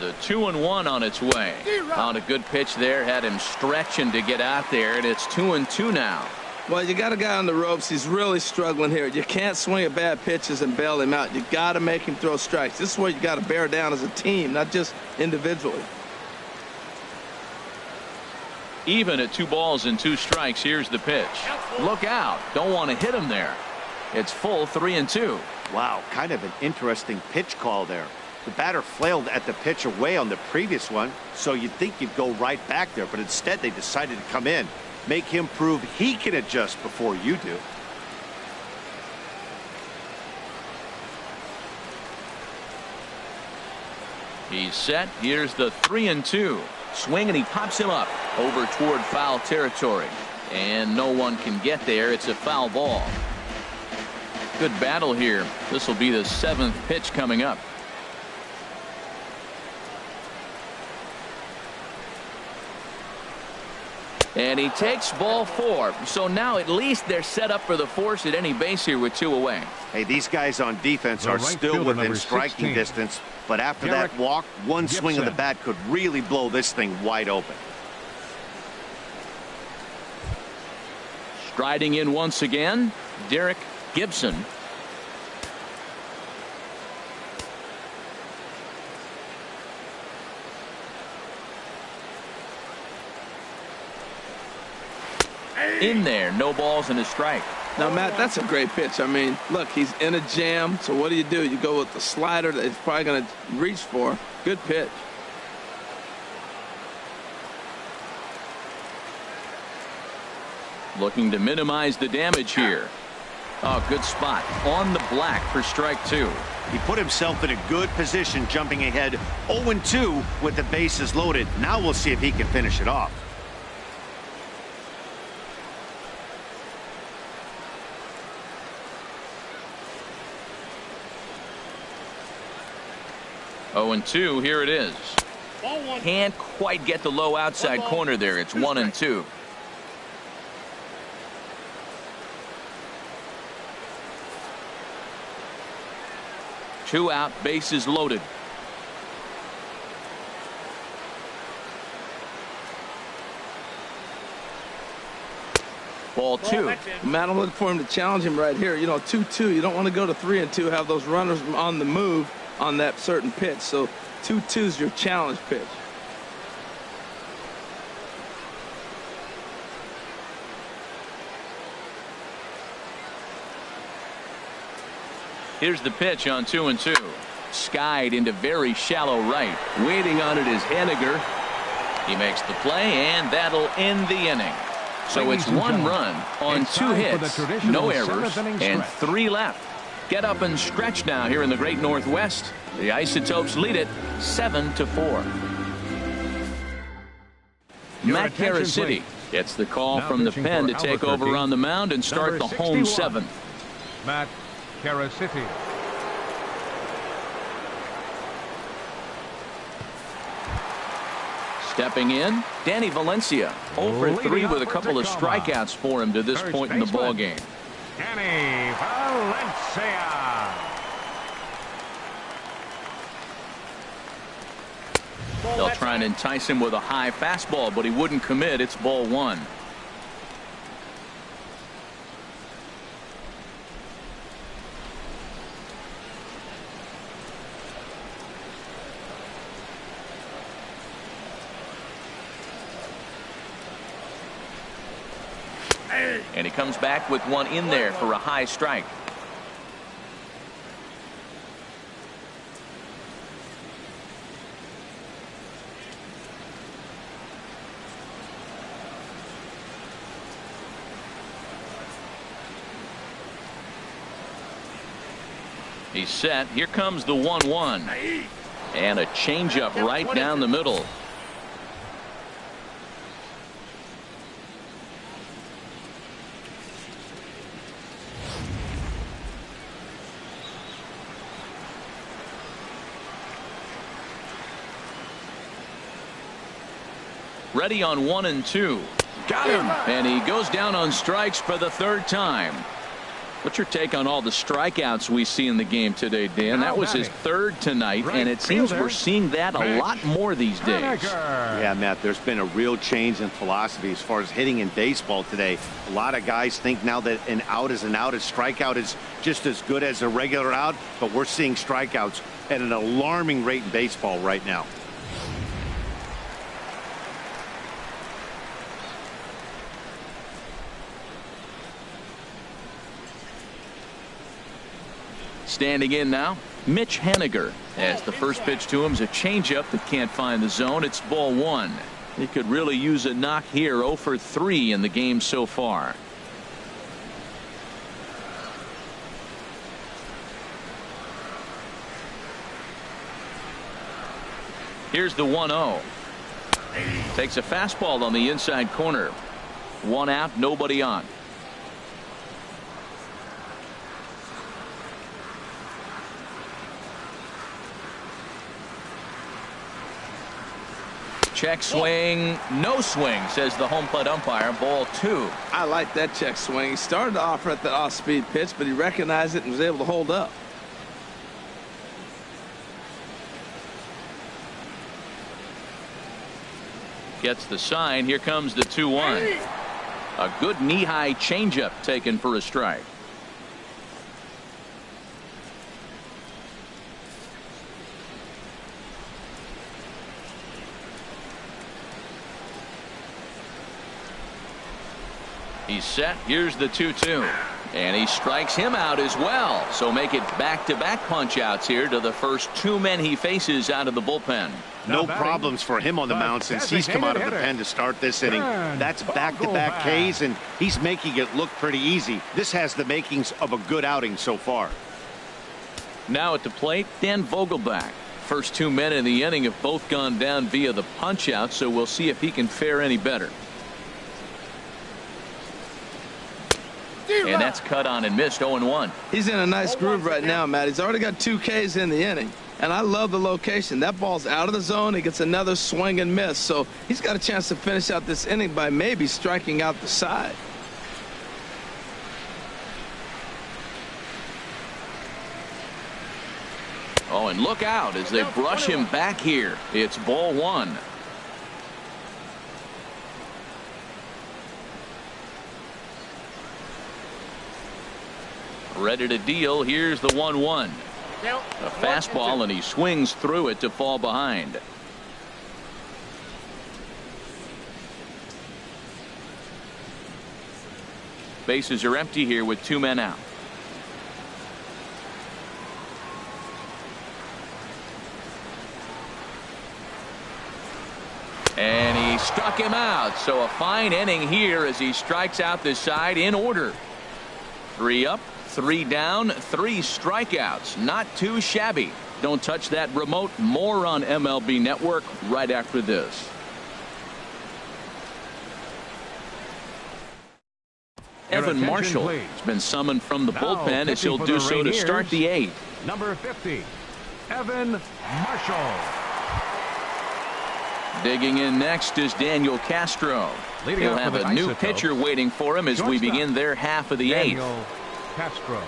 The 2-1 on its way. On a good pitch there, had him stretching to get out there, and it's 2-2 now. Well, you got a guy on the ropes. He's really struggling here. You can't swing at bad pitches and bail him out. You got to make him throw strikes. This is where you got to bear down as a team, not just individually. Even at 2 balls and 2 strikes, here's the pitch. Look out. Don't want to hit him there. It's full 3-2. Wow, kind of an interesting pitch call there. The batter flailed at the pitch away on the previous one, so you'd think you'd go right back there, but instead they decided to come in. Make him prove he can adjust before you do. He's set. Here's the 3-2. Swing, and he pops him up over toward foul territory. And no one can get there. It's a foul ball. Good battle here. This will be the 7th pitch coming up. And he takes ball 4. So now at least they're set up for the force at any base here with 2 away. Hey, these guys on defense are still within striking distance, but after that walk, one swing of the bat could really blow this thing wide open. Striding in once again, Derek Gibson. In there, no balls and a strike. Now, Matt, that's a great pitch. I mean, look, he's in a jam. So what do? You go with the slider that he's probably going to reach for. Good pitch. Looking to minimize the damage here. Oh, good spot on the black for strike 2. He put himself in a good position, jumping ahead 0-2 with the bases loaded. Now we'll see if he can finish it off. Oh, 2. Here it is. Can't quite get the low outside corner there. It's 1-2. Two out, bases loaded. Ball 2. Matt, I'm looking for him to challenge him right here. You know, 2-2. You don't want to go to 3-2, have those runners on the move on that certain pitch. So 2-2 is your challenge pitch. Here's the pitch on 2-2. Skied into very shallow right. Waiting on it is Henniger. He makes the play, and that'll end the inning. So it's 1 run on 2 hits, no errors, and 3 left. Get up and stretch now here in the Great Northwest. The Isotopes lead it 7-4. Matt Caracity gets the call from the pen to take over on the mound and start the home 7th. Matt Caracity. Stepping in, Danny Valencia. 0 for 3 with a couple of strikeouts for him to this point in the ball game. Danny Valencia. They'll try and entice him with a high fastball, but he wouldn't commit. It's ball one. And he comes back with one in there for a high strike. He's set. Here comes the 1-1. And a changeup right down the middle. Ready on 1 and 2. Got him. And he goes down on strikes for the third time. What's your take on all the strikeouts we see in the game today, Dan? That was his third tonight, and it seems we're seeing that a lot more these days. Yeah, Matt, there's been a real change in philosophy as far as hitting in baseball today. A lot of guys think now that an out is an out, a strikeout is just as good as a regular out, but we're seeing strikeouts at an alarming rate in baseball right now. Standing in now, Mitch Haniger, as the first pitch to him is a changeup that can't find the zone. It's ball one. He could really use a knock here. 0 for 3 in the game so far. Here's the 1-0. Takes a fastball on the inside corner. 1 out, nobody on. Check swing, no swing, says the home plate umpire. Ball 2. I like that check swing. He started to offer at the off-speed pitch, but he recognized it and was able to hold up. Gets the sign. Here comes the 2-1. A good knee-high changeup taken for a strike. He's set. Here's the 2-2. And he strikes him out as well. So make it back-to-back punch-outs here to the first 2 men he faces out of the bullpen. No problems for him on the mound since he's come out of the pen to start this inning. That's back-to-back Ks, and he's making it look pretty easy. This has the makings of a good outing so far. Now at the plate, Dan Vogelbach. First 2 men in the inning have both gone down via the punch-out, so we'll see if he can fare any better. And that's cut on and missed. 0-1. He's in a nice groove right now, Matt. He's already got 2 Ks in the inning. And I love the location. That ball's out of the zone. He gets another swing and miss. So he's got a chance to finish out this inning by maybe striking out the side. Oh, and look out as they brush him back here. It's ball 1. Ready to deal. Here's the 1-1. A fastball, and he swings through it to fall behind. Bases are empty here with 2 men out. And he struck him out. So a fine inning here as he strikes out this side in order. 3 up, 3 down, 3 strikeouts. Not too shabby. Don't touch that remote. More on MLB Network right after this. Evan Marshall has been summoned from the bullpen as he'll do so to start the 8th. Number 50, Evan Marshall. Digging in next is Daniel Castro. He'll have a new pitcher waiting for him as we begin their half of the 8th. Castro.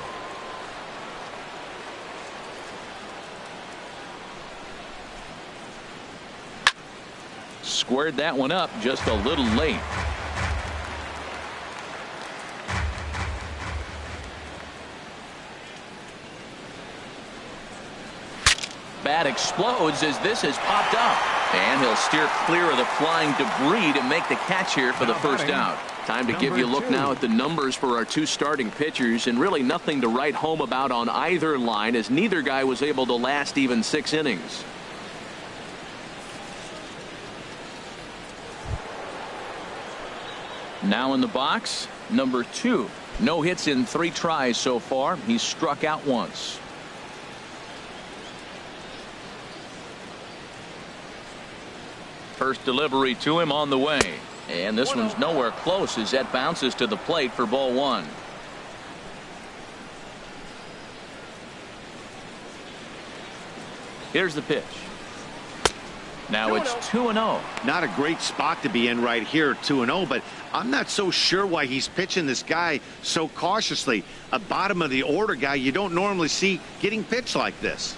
Squared that one up just a little late. Bat explodes as this has popped up. And he'll steer clear of the flying debris to make the catch here for the first out. Time to give you a look now at the numbers for our two starting pitchers, and really nothing to write home about on either line, as neither guy was able to last even 6 innings. Now in the box, number 2. No hits in 3 tries so far. He's struck out once. First delivery to him on the way. And this one's nowhere close as that bounces to the plate for ball 1. Here's the pitch. Now it's 2-0. Not a great spot to be in right here, 2-0, but I'm not so sure why he's pitching this guy so cautiously. A bottom of the order guy you don't normally see getting pitched like this.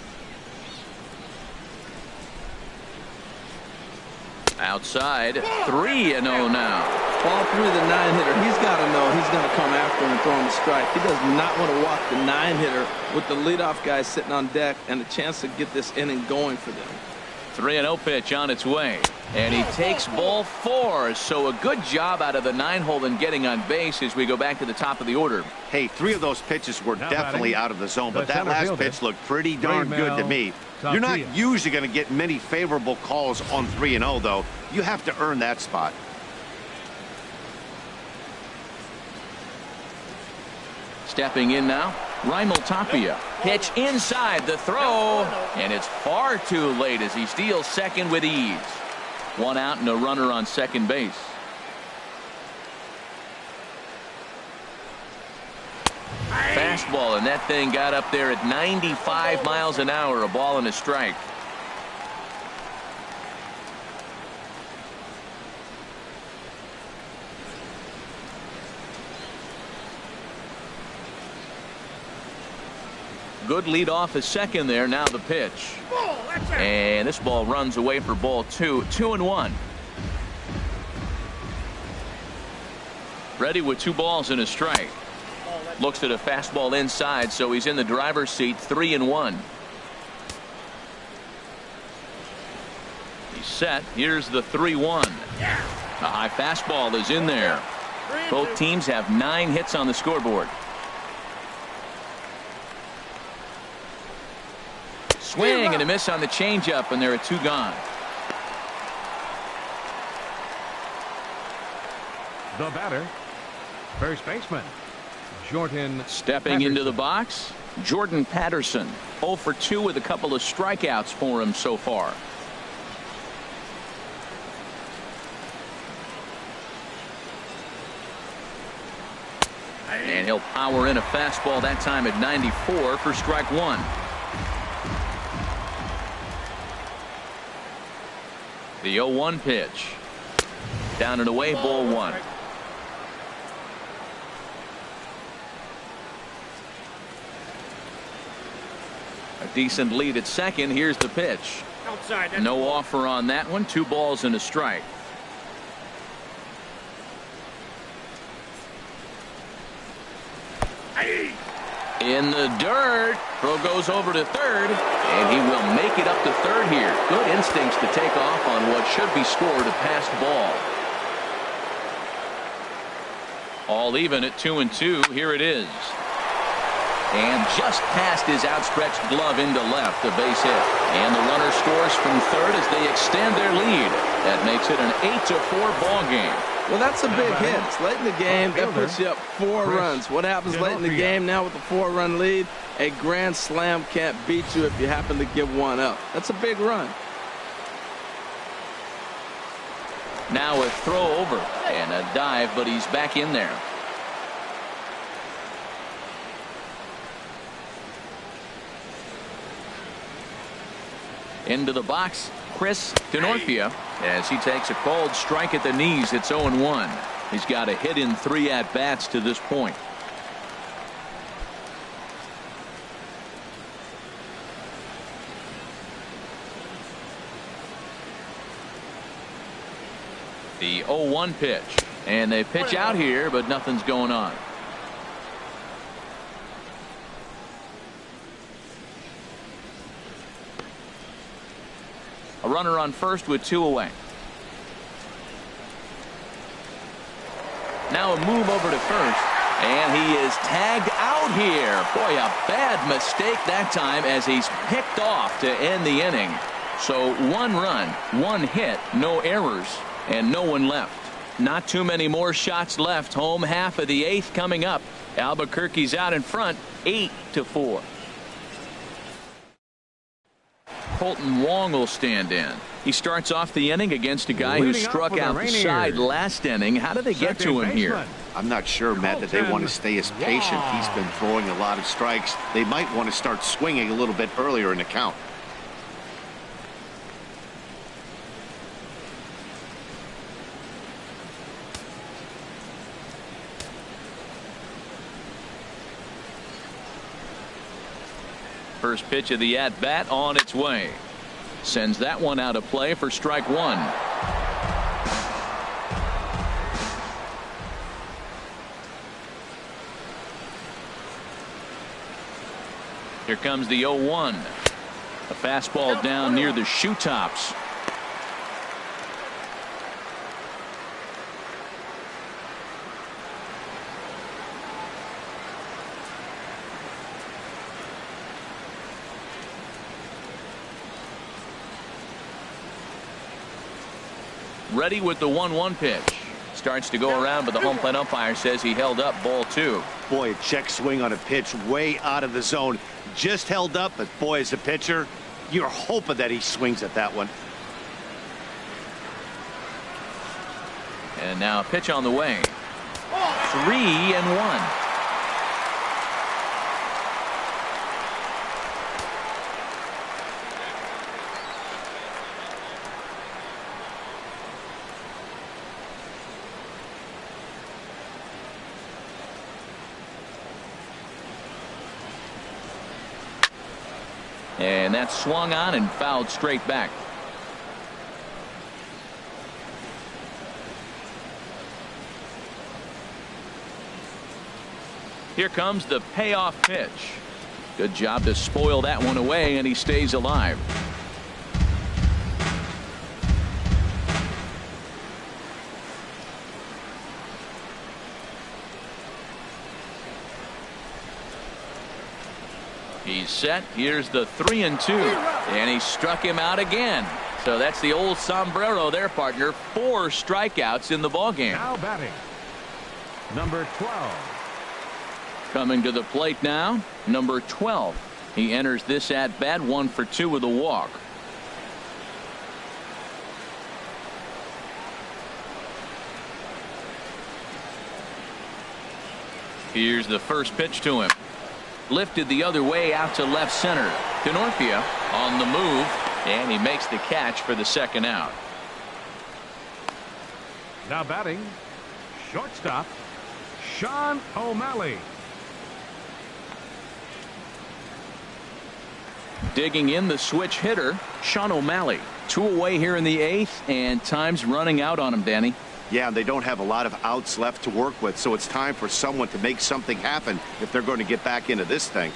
Outside, 3-0 now. Ball 3, the 9-hitter. He's got to know he's going to come after him and throw him a strike. He does not want to walk the 9-hitter with the leadoff guy sitting on deck and a chance to get this inning going for them. 3-0 pitch on its way. And he takes ball 4. So a good job out of the 9-hole in getting on base as we go back to the top of the order. Hey, 3 of those pitches were definitely out of the zone, but that last pitch looked pretty darn good to me. You're not usually going to get many favorable calls on 3-0, though. You have to earn that spot. Stepping in now, Rainiers. Pitch inside the throw, and it's far too late as he steals second with ease. 1 out and a runner on second base. Fastball, and that thing got up there at 95 miles an hour. A ball and a strike. Good lead off his second there. Now the pitch. And this ball runs away for ball 2. 2-1. Ready with 2 balls and a strike. Looks at a fastball inside, so he's in the driver's seat. 3-1. He's set. Here's the 3-1. A high fastball is in there. Both teams have 9 hits on the scoreboard. Swing and a miss on the changeup, and there are 2 gone. The batter, first baseman, Jordan. Stepping into the box, Jordan Patterson. 0 for 2 with a couple of strikeouts for him so far. And he'll power in a fastball that time at 94 for strike 1. The 0-1 pitch. Down and away, ball 1. A decent lead at second. Here's the pitch. No offer on that one. 2 balls and a strike. In the dirt. Throw goes over to third, and he will make it up to third here. Good instincts to take off on what should be scored a passed ball. All even at 2-2. Here it is. And just past his outstretched glove into left, a base hit. And the runner scores from third as they extend their lead. That makes it an 8-4 ball game. Well, that's a big hit. It's late in the game. That puts you up 4 runs. What happens late in the game now with a 4-run lead? A grand slam can't beat you if you happen to give one up. That's a big run. Now a throw over and a dive, but he's back in there. Into the box, Chris Denorfia, as he takes a cold strike at the knees. It's 0-1. He's got a hit in 3 at-bats to this point. The 0-1 pitch. And they pitch out here, but nothing's going on. A runner on first with 2 away. Now a move over to first. And he is tagged out here. Boy, a bad mistake that time as he's picked off to end the inning. So 1 run, 1 hit, no errors, and no one left. Not too many more shots left. Home half of the 8th coming up. Albuquerque's out in front, 8-4. Colton Wong will stand in. He starts off the inning against a guy who struck out the side last inning. How did they get to him here? I'm not sure, Matt, that they want to stay as patient. He's been throwing a lot of strikes. They might want to start swinging a little bit earlier in the count. First pitch of the at-bat on its way. Sends that one out of play for strike 1. Here comes the 0-1. A fastball down near the shoe tops. Ready with the 1-1 pitch. Starts to go around, but the home plate umpire says he held up, ball 2. Boy, a check swing on a pitch way out of the zone. Just held up, but boy, as a pitcher, you're hoping that he swings at that one. And now a pitch on the way. 3-1. And that's swung on and fouled straight back. Here comes the payoff pitch. Good job to spoil that one away, and he stays alive. He's set. Here's the 3-2, and he struck him out again. So that's the old sombrero there, partner. 4 strikeouts in the ballgame. Now batting, number 12. Coming to the plate now, number 12. He enters this at bat 1 for 2 with a walk. Here's the first pitch to him. Lifted the other way out to left center. Denorfia on the move, and he makes the catch for the 2nd out. Now batting, shortstop, Sean O'Malley. Digging in the switch hitter, Sean O'Malley. 2 away here in the 8th, and time's running out on him, Danny. Yeah, they don't have a lot of outs left to work with, so it's time for someone to make something happen if they're going to get back into this thing.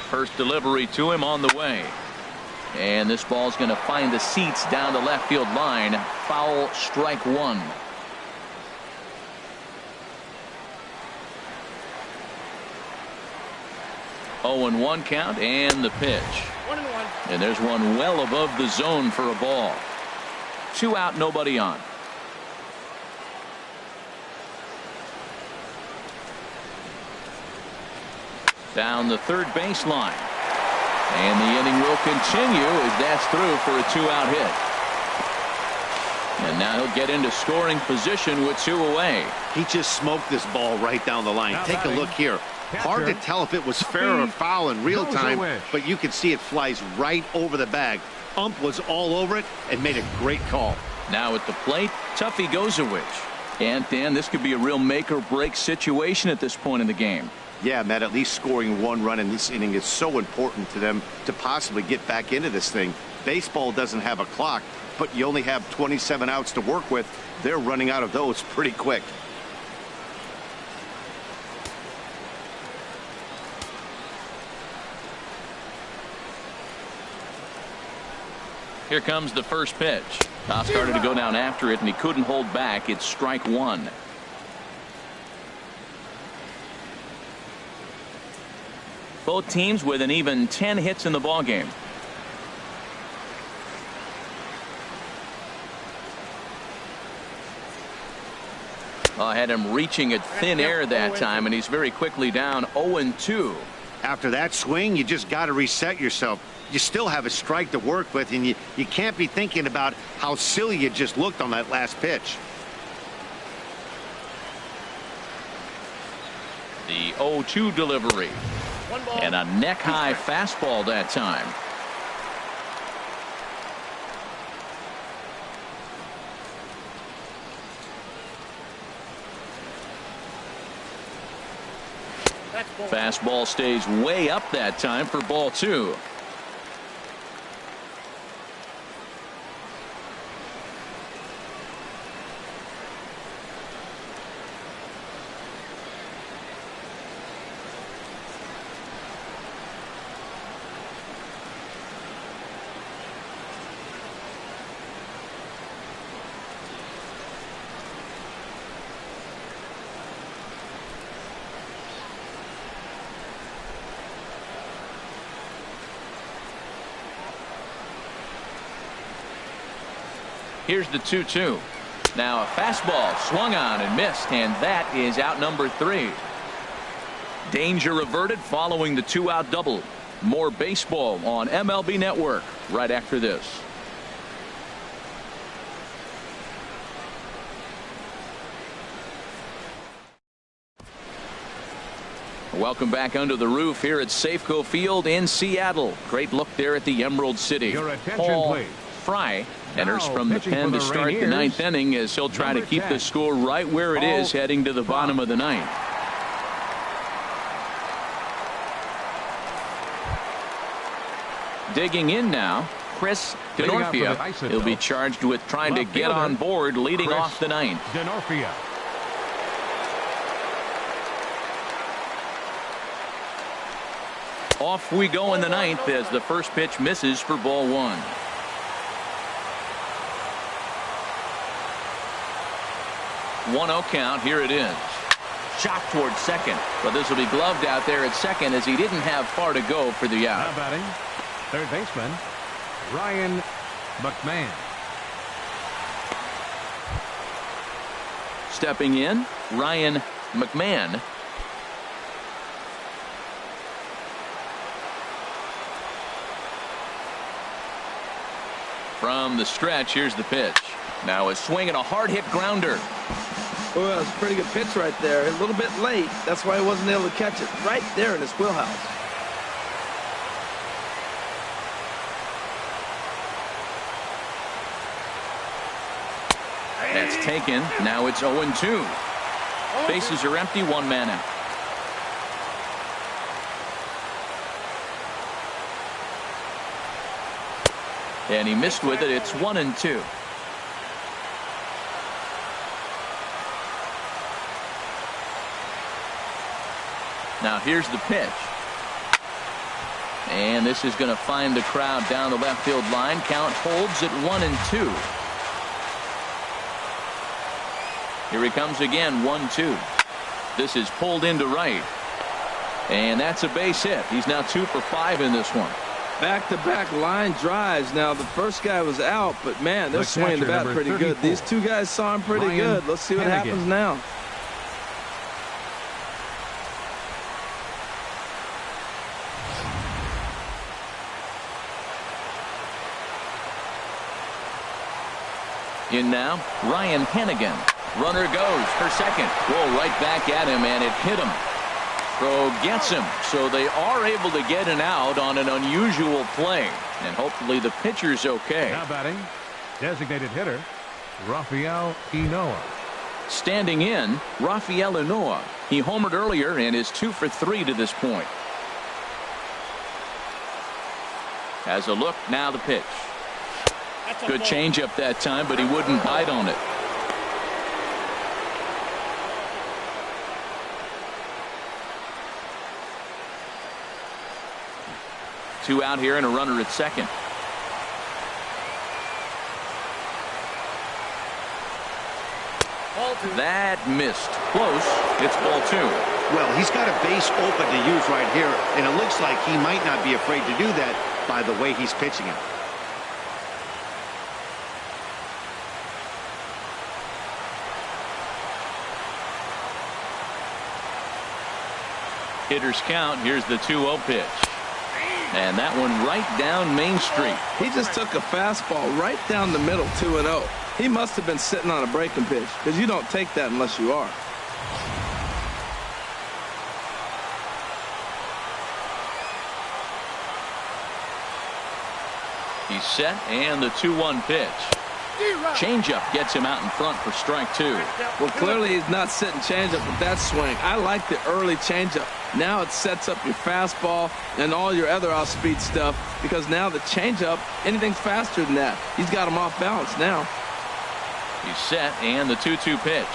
First delivery to him on the way. And this ball's going to find the seats down the left field line. Foul, strike 1. Oh, and 1 count, and the pitch. 1-1. And there's one well above the zone for a ball. 2 out, nobody on. Down the third baseline. And the inning will continue as that's through for a 2-out hit. And now he'll get into scoring position with 2 away. He just smoked this ball right down the line. Take a look here. Hard to tell if it was fair or foul in real time, but you can see it flies right over the bag. Ump was all over it and made a great call. Now at the plate, Tuffy Gozowicz. And Dan, this could be a real make or break situation at this point in the game. Yeah, Matt, at least scoring 1 run in this inning is so important to them to possibly get back into this thing. Baseball doesn't have a clock, but you only have 27 outs to work with. They're running out of those pretty quick. Here comes the first pitch. Toss started to go down after it, and he couldn't hold back. It's strike 1. Both teams with an even 10 hits in the ballgame. I had him reaching at thin air that time, and he's very quickly down 0-2. After that swing, you just got to reset yourself. You still have a strike to work with, and you can't be thinking about how silly you just looked on that last pitch. The 0-2 delivery. And a neck-high fastball that time. Fastball stays way up that time for ball 2. Here's the 2-2. Now a fastball swung on and missed, and that is out number 3. Danger averted following the 2-out double. More baseball on MLB Network right after this. Welcome back under the roof here at Safeco Field in Seattle. Great look there at the Emerald City. Your attention, Paul please. Fry enters Now, from the pitching pen for to the start the Rainiers, 9th inning as he'll try to number keep 10, the score right where it is heading to the bottom of the 9th. Digging in now, Chris Denorfia. He'll be charged with trying to get on board leading off the 9th. Denorfia. Off we go in the 9th as the first pitch misses for ball 1. One 0 count. Here it is. Shot towards second, but this will be gloved out there at second as he didn't have far to go for the out. Now batting, third baseman Ryan McMahon. Stepping in, Ryan McMahon. From the stretch, here's the pitch. Now a swing and a hard hit grounder. Well, it's a pretty good pitch right there. A little bit late. That's why he wasn't able to catch it. Right there in his wheelhouse. That's taken. Now it's 0-2. Bases are empty. 1 man out. And he missed with it. It's 1-2. Now here's the pitch. And this is going to find the crowd down the left field line. Count holds at 1-2. Here he comes again. 1-2. This is pulled into right. And that's a base hit. He's now 2 for 5 in this one. Back-to-back line drives. Now the first guy was out, but man, they're swinging the bat pretty good. These two guys saw him pretty good. Let's see what happens now. In now, Ryan Hennigan. Runner goes for second. Whoa, right back at him, and it hit him. Throw gets him, so they are able to get an out on an unusual play, and hopefully the pitcher's okay. Now batting, designated hitter Rafael Inoa. Standing in, Rafael Inoa. He homered earlier and is 2 for 3 to this point. Has a look, now the pitch. Good changeup that time, but he wouldn't bite on it. Two out here and a runner at second. That missed. Close. It's ball 2. Well, he's got a base open to use right here, and it looks like he might not be afraid to do that by the way he's pitching it. Hitters count. Here's the 2-0 pitch. And that one right down Main Street. He just took a fastball right down the middle, 2-0. He must have been sitting on a breaking pitch, because you don't take that unless you are. He's set, and the 2-1 pitch. Changeup gets him out in front for strike 2. Well, clearly he's not sitting changeup with that swing. I like the early changeup. Now it sets up your fastball and all your other off-speed stuff, because now the changeup, anything's faster than that. He's got him off balance now. He's set, and the 2-2 pitch.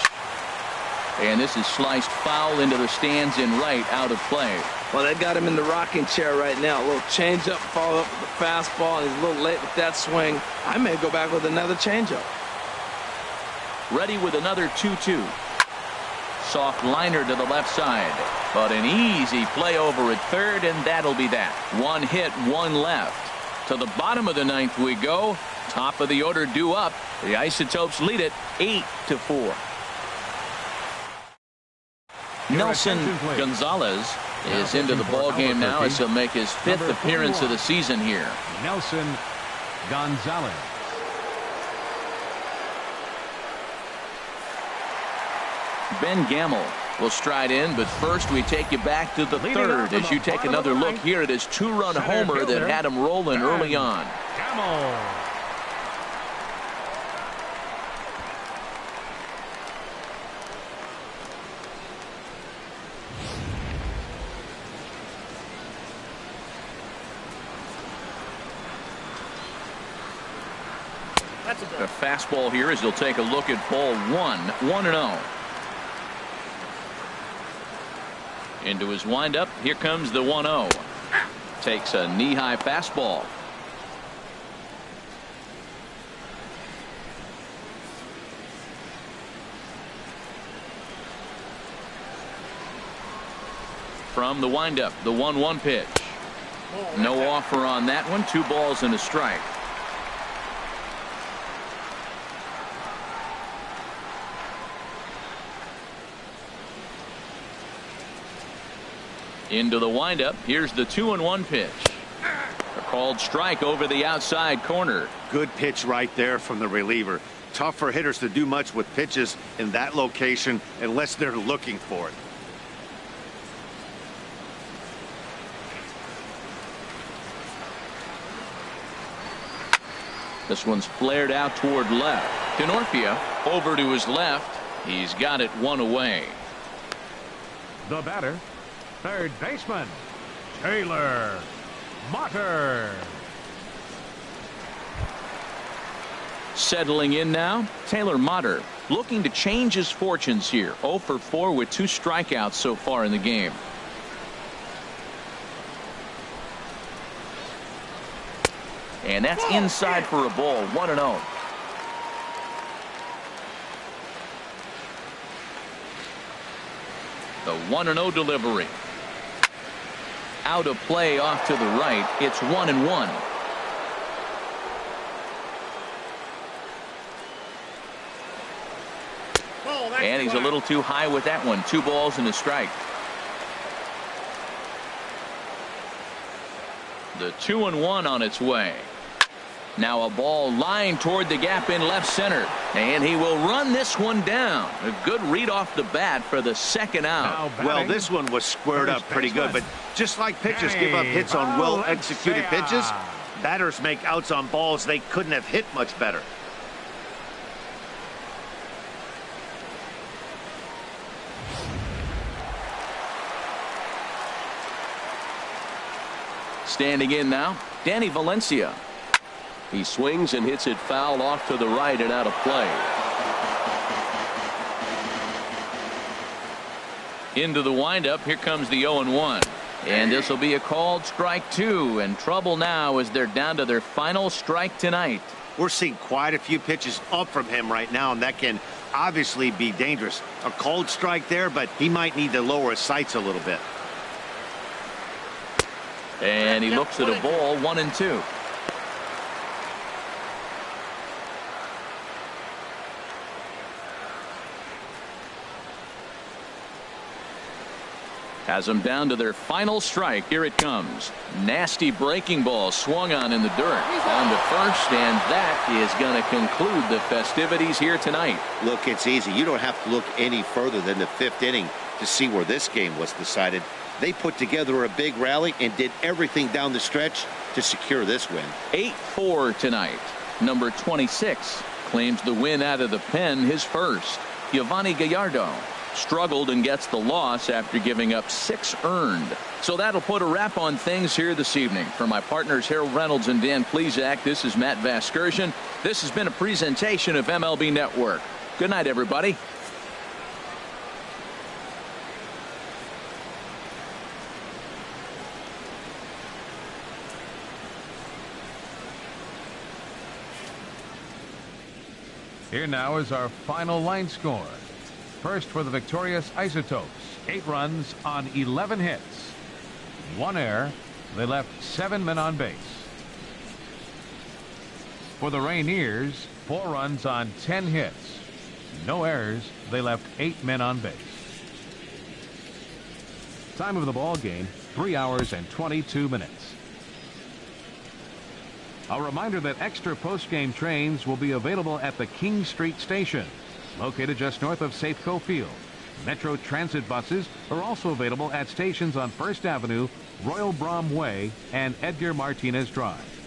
And this is sliced foul into the stands in right, out of play. Well, they got him in the rocking chair right now. A little changeup, follow up with the fastball, and he's a little late with that swing. I may go back with another changeup. Ready with another 2-2. Soft liner to the left side, but an easy play over at third, and that'll be that. One hit, one left. To the bottom of the ninth we go. Top of the order due up. The Isotopes lead it 8-4. Nelson Gonzalez is into the ball game now as he'll make his 5th appearance of the season here. Nelson Gonzalez. Ben Gamble will stride in, but first we take you back to the third as you take another look here at his 2-run homer that had him rolling early on. Gamble. A fastball here as he'll take a look at ball 1, 1-0. Into his windup. Here comes the 1-0. Takes a knee-high fastball. From the windup, the 1-1 pitch. No offer on that one. 2 balls and a strike. Into the windup. Here's the 2-1 pitch. A called strike over the outside corner. Good pitch right there from the reliever. Tough for hitters to do much with pitches in that location unless they're looking for it. This one's flared out toward left. Tenorfia over to his left. He's got it 1 away. The batter, third baseman, Taylor Motter. Settling in now, Taylor Motter looking to change his fortunes here. 0 for 4 with 2 strikeouts so far in the game. And that's inside for a ball. 1-0. The 1-0 delivery. Out of play off to the right. It's 1-1. And he's a little too high with that one. 2 balls and a strike. The 2-1 on its way. Now a ball lined toward the gap in left center. And he will run this one down. A good read off the bat for the second out. Well, this one was squared up pretty good. But just like pitchers give up hits on well-executed pitches, batters make outs on balls they couldn't have hit much better. Standing in now, Danny Valencia. He swings and hits it foul off to the right and out of play. Into the windup. Here comes the 0-1. And this will be a called strike 2. And trouble now as they're down to their final strike tonight. We're seeing quite a few pitches up from him right now, and that can obviously be dangerous. A cold strike there, but he might need to lower his sights a little bit. And he looks at a ball, 1-2. Has them down to their final strike. Here it comes. Nasty breaking ball swung on in the dirt. On to first, and that is going to conclude the festivities here tonight. Look, it's easy. You don't have to look any further than the 5th inning to see where this game was decided. They put together a big rally and did everything down the stretch to secure this win. 8-4 tonight. Number 26 claims the win out of the pen, his first. Giovanni Gallardo struggled and gets the loss after giving up 6 earned. So that'll put a wrap on things here this evening. For my partners Harold Reynolds and Dan Plesac, this is Matt Vasgersian. This has been a presentation of MLB Network. Good night, everybody. Here now is our final line score. First for the victorious Isotopes, 8 runs on 11 hits. 1 error. They left 7 men on base. For the Rainiers, 4 runs on 10 hits. No errors. They left 8 men on base. Time of the ball game, 3 hours and 22 minutes. A reminder that extra post-game trains will be available at the King Street Station, located just north of Safeco Field. Metro Transit buses are also available at stations on First Avenue, Royal Brom Way, and Edgar Martinez Drive.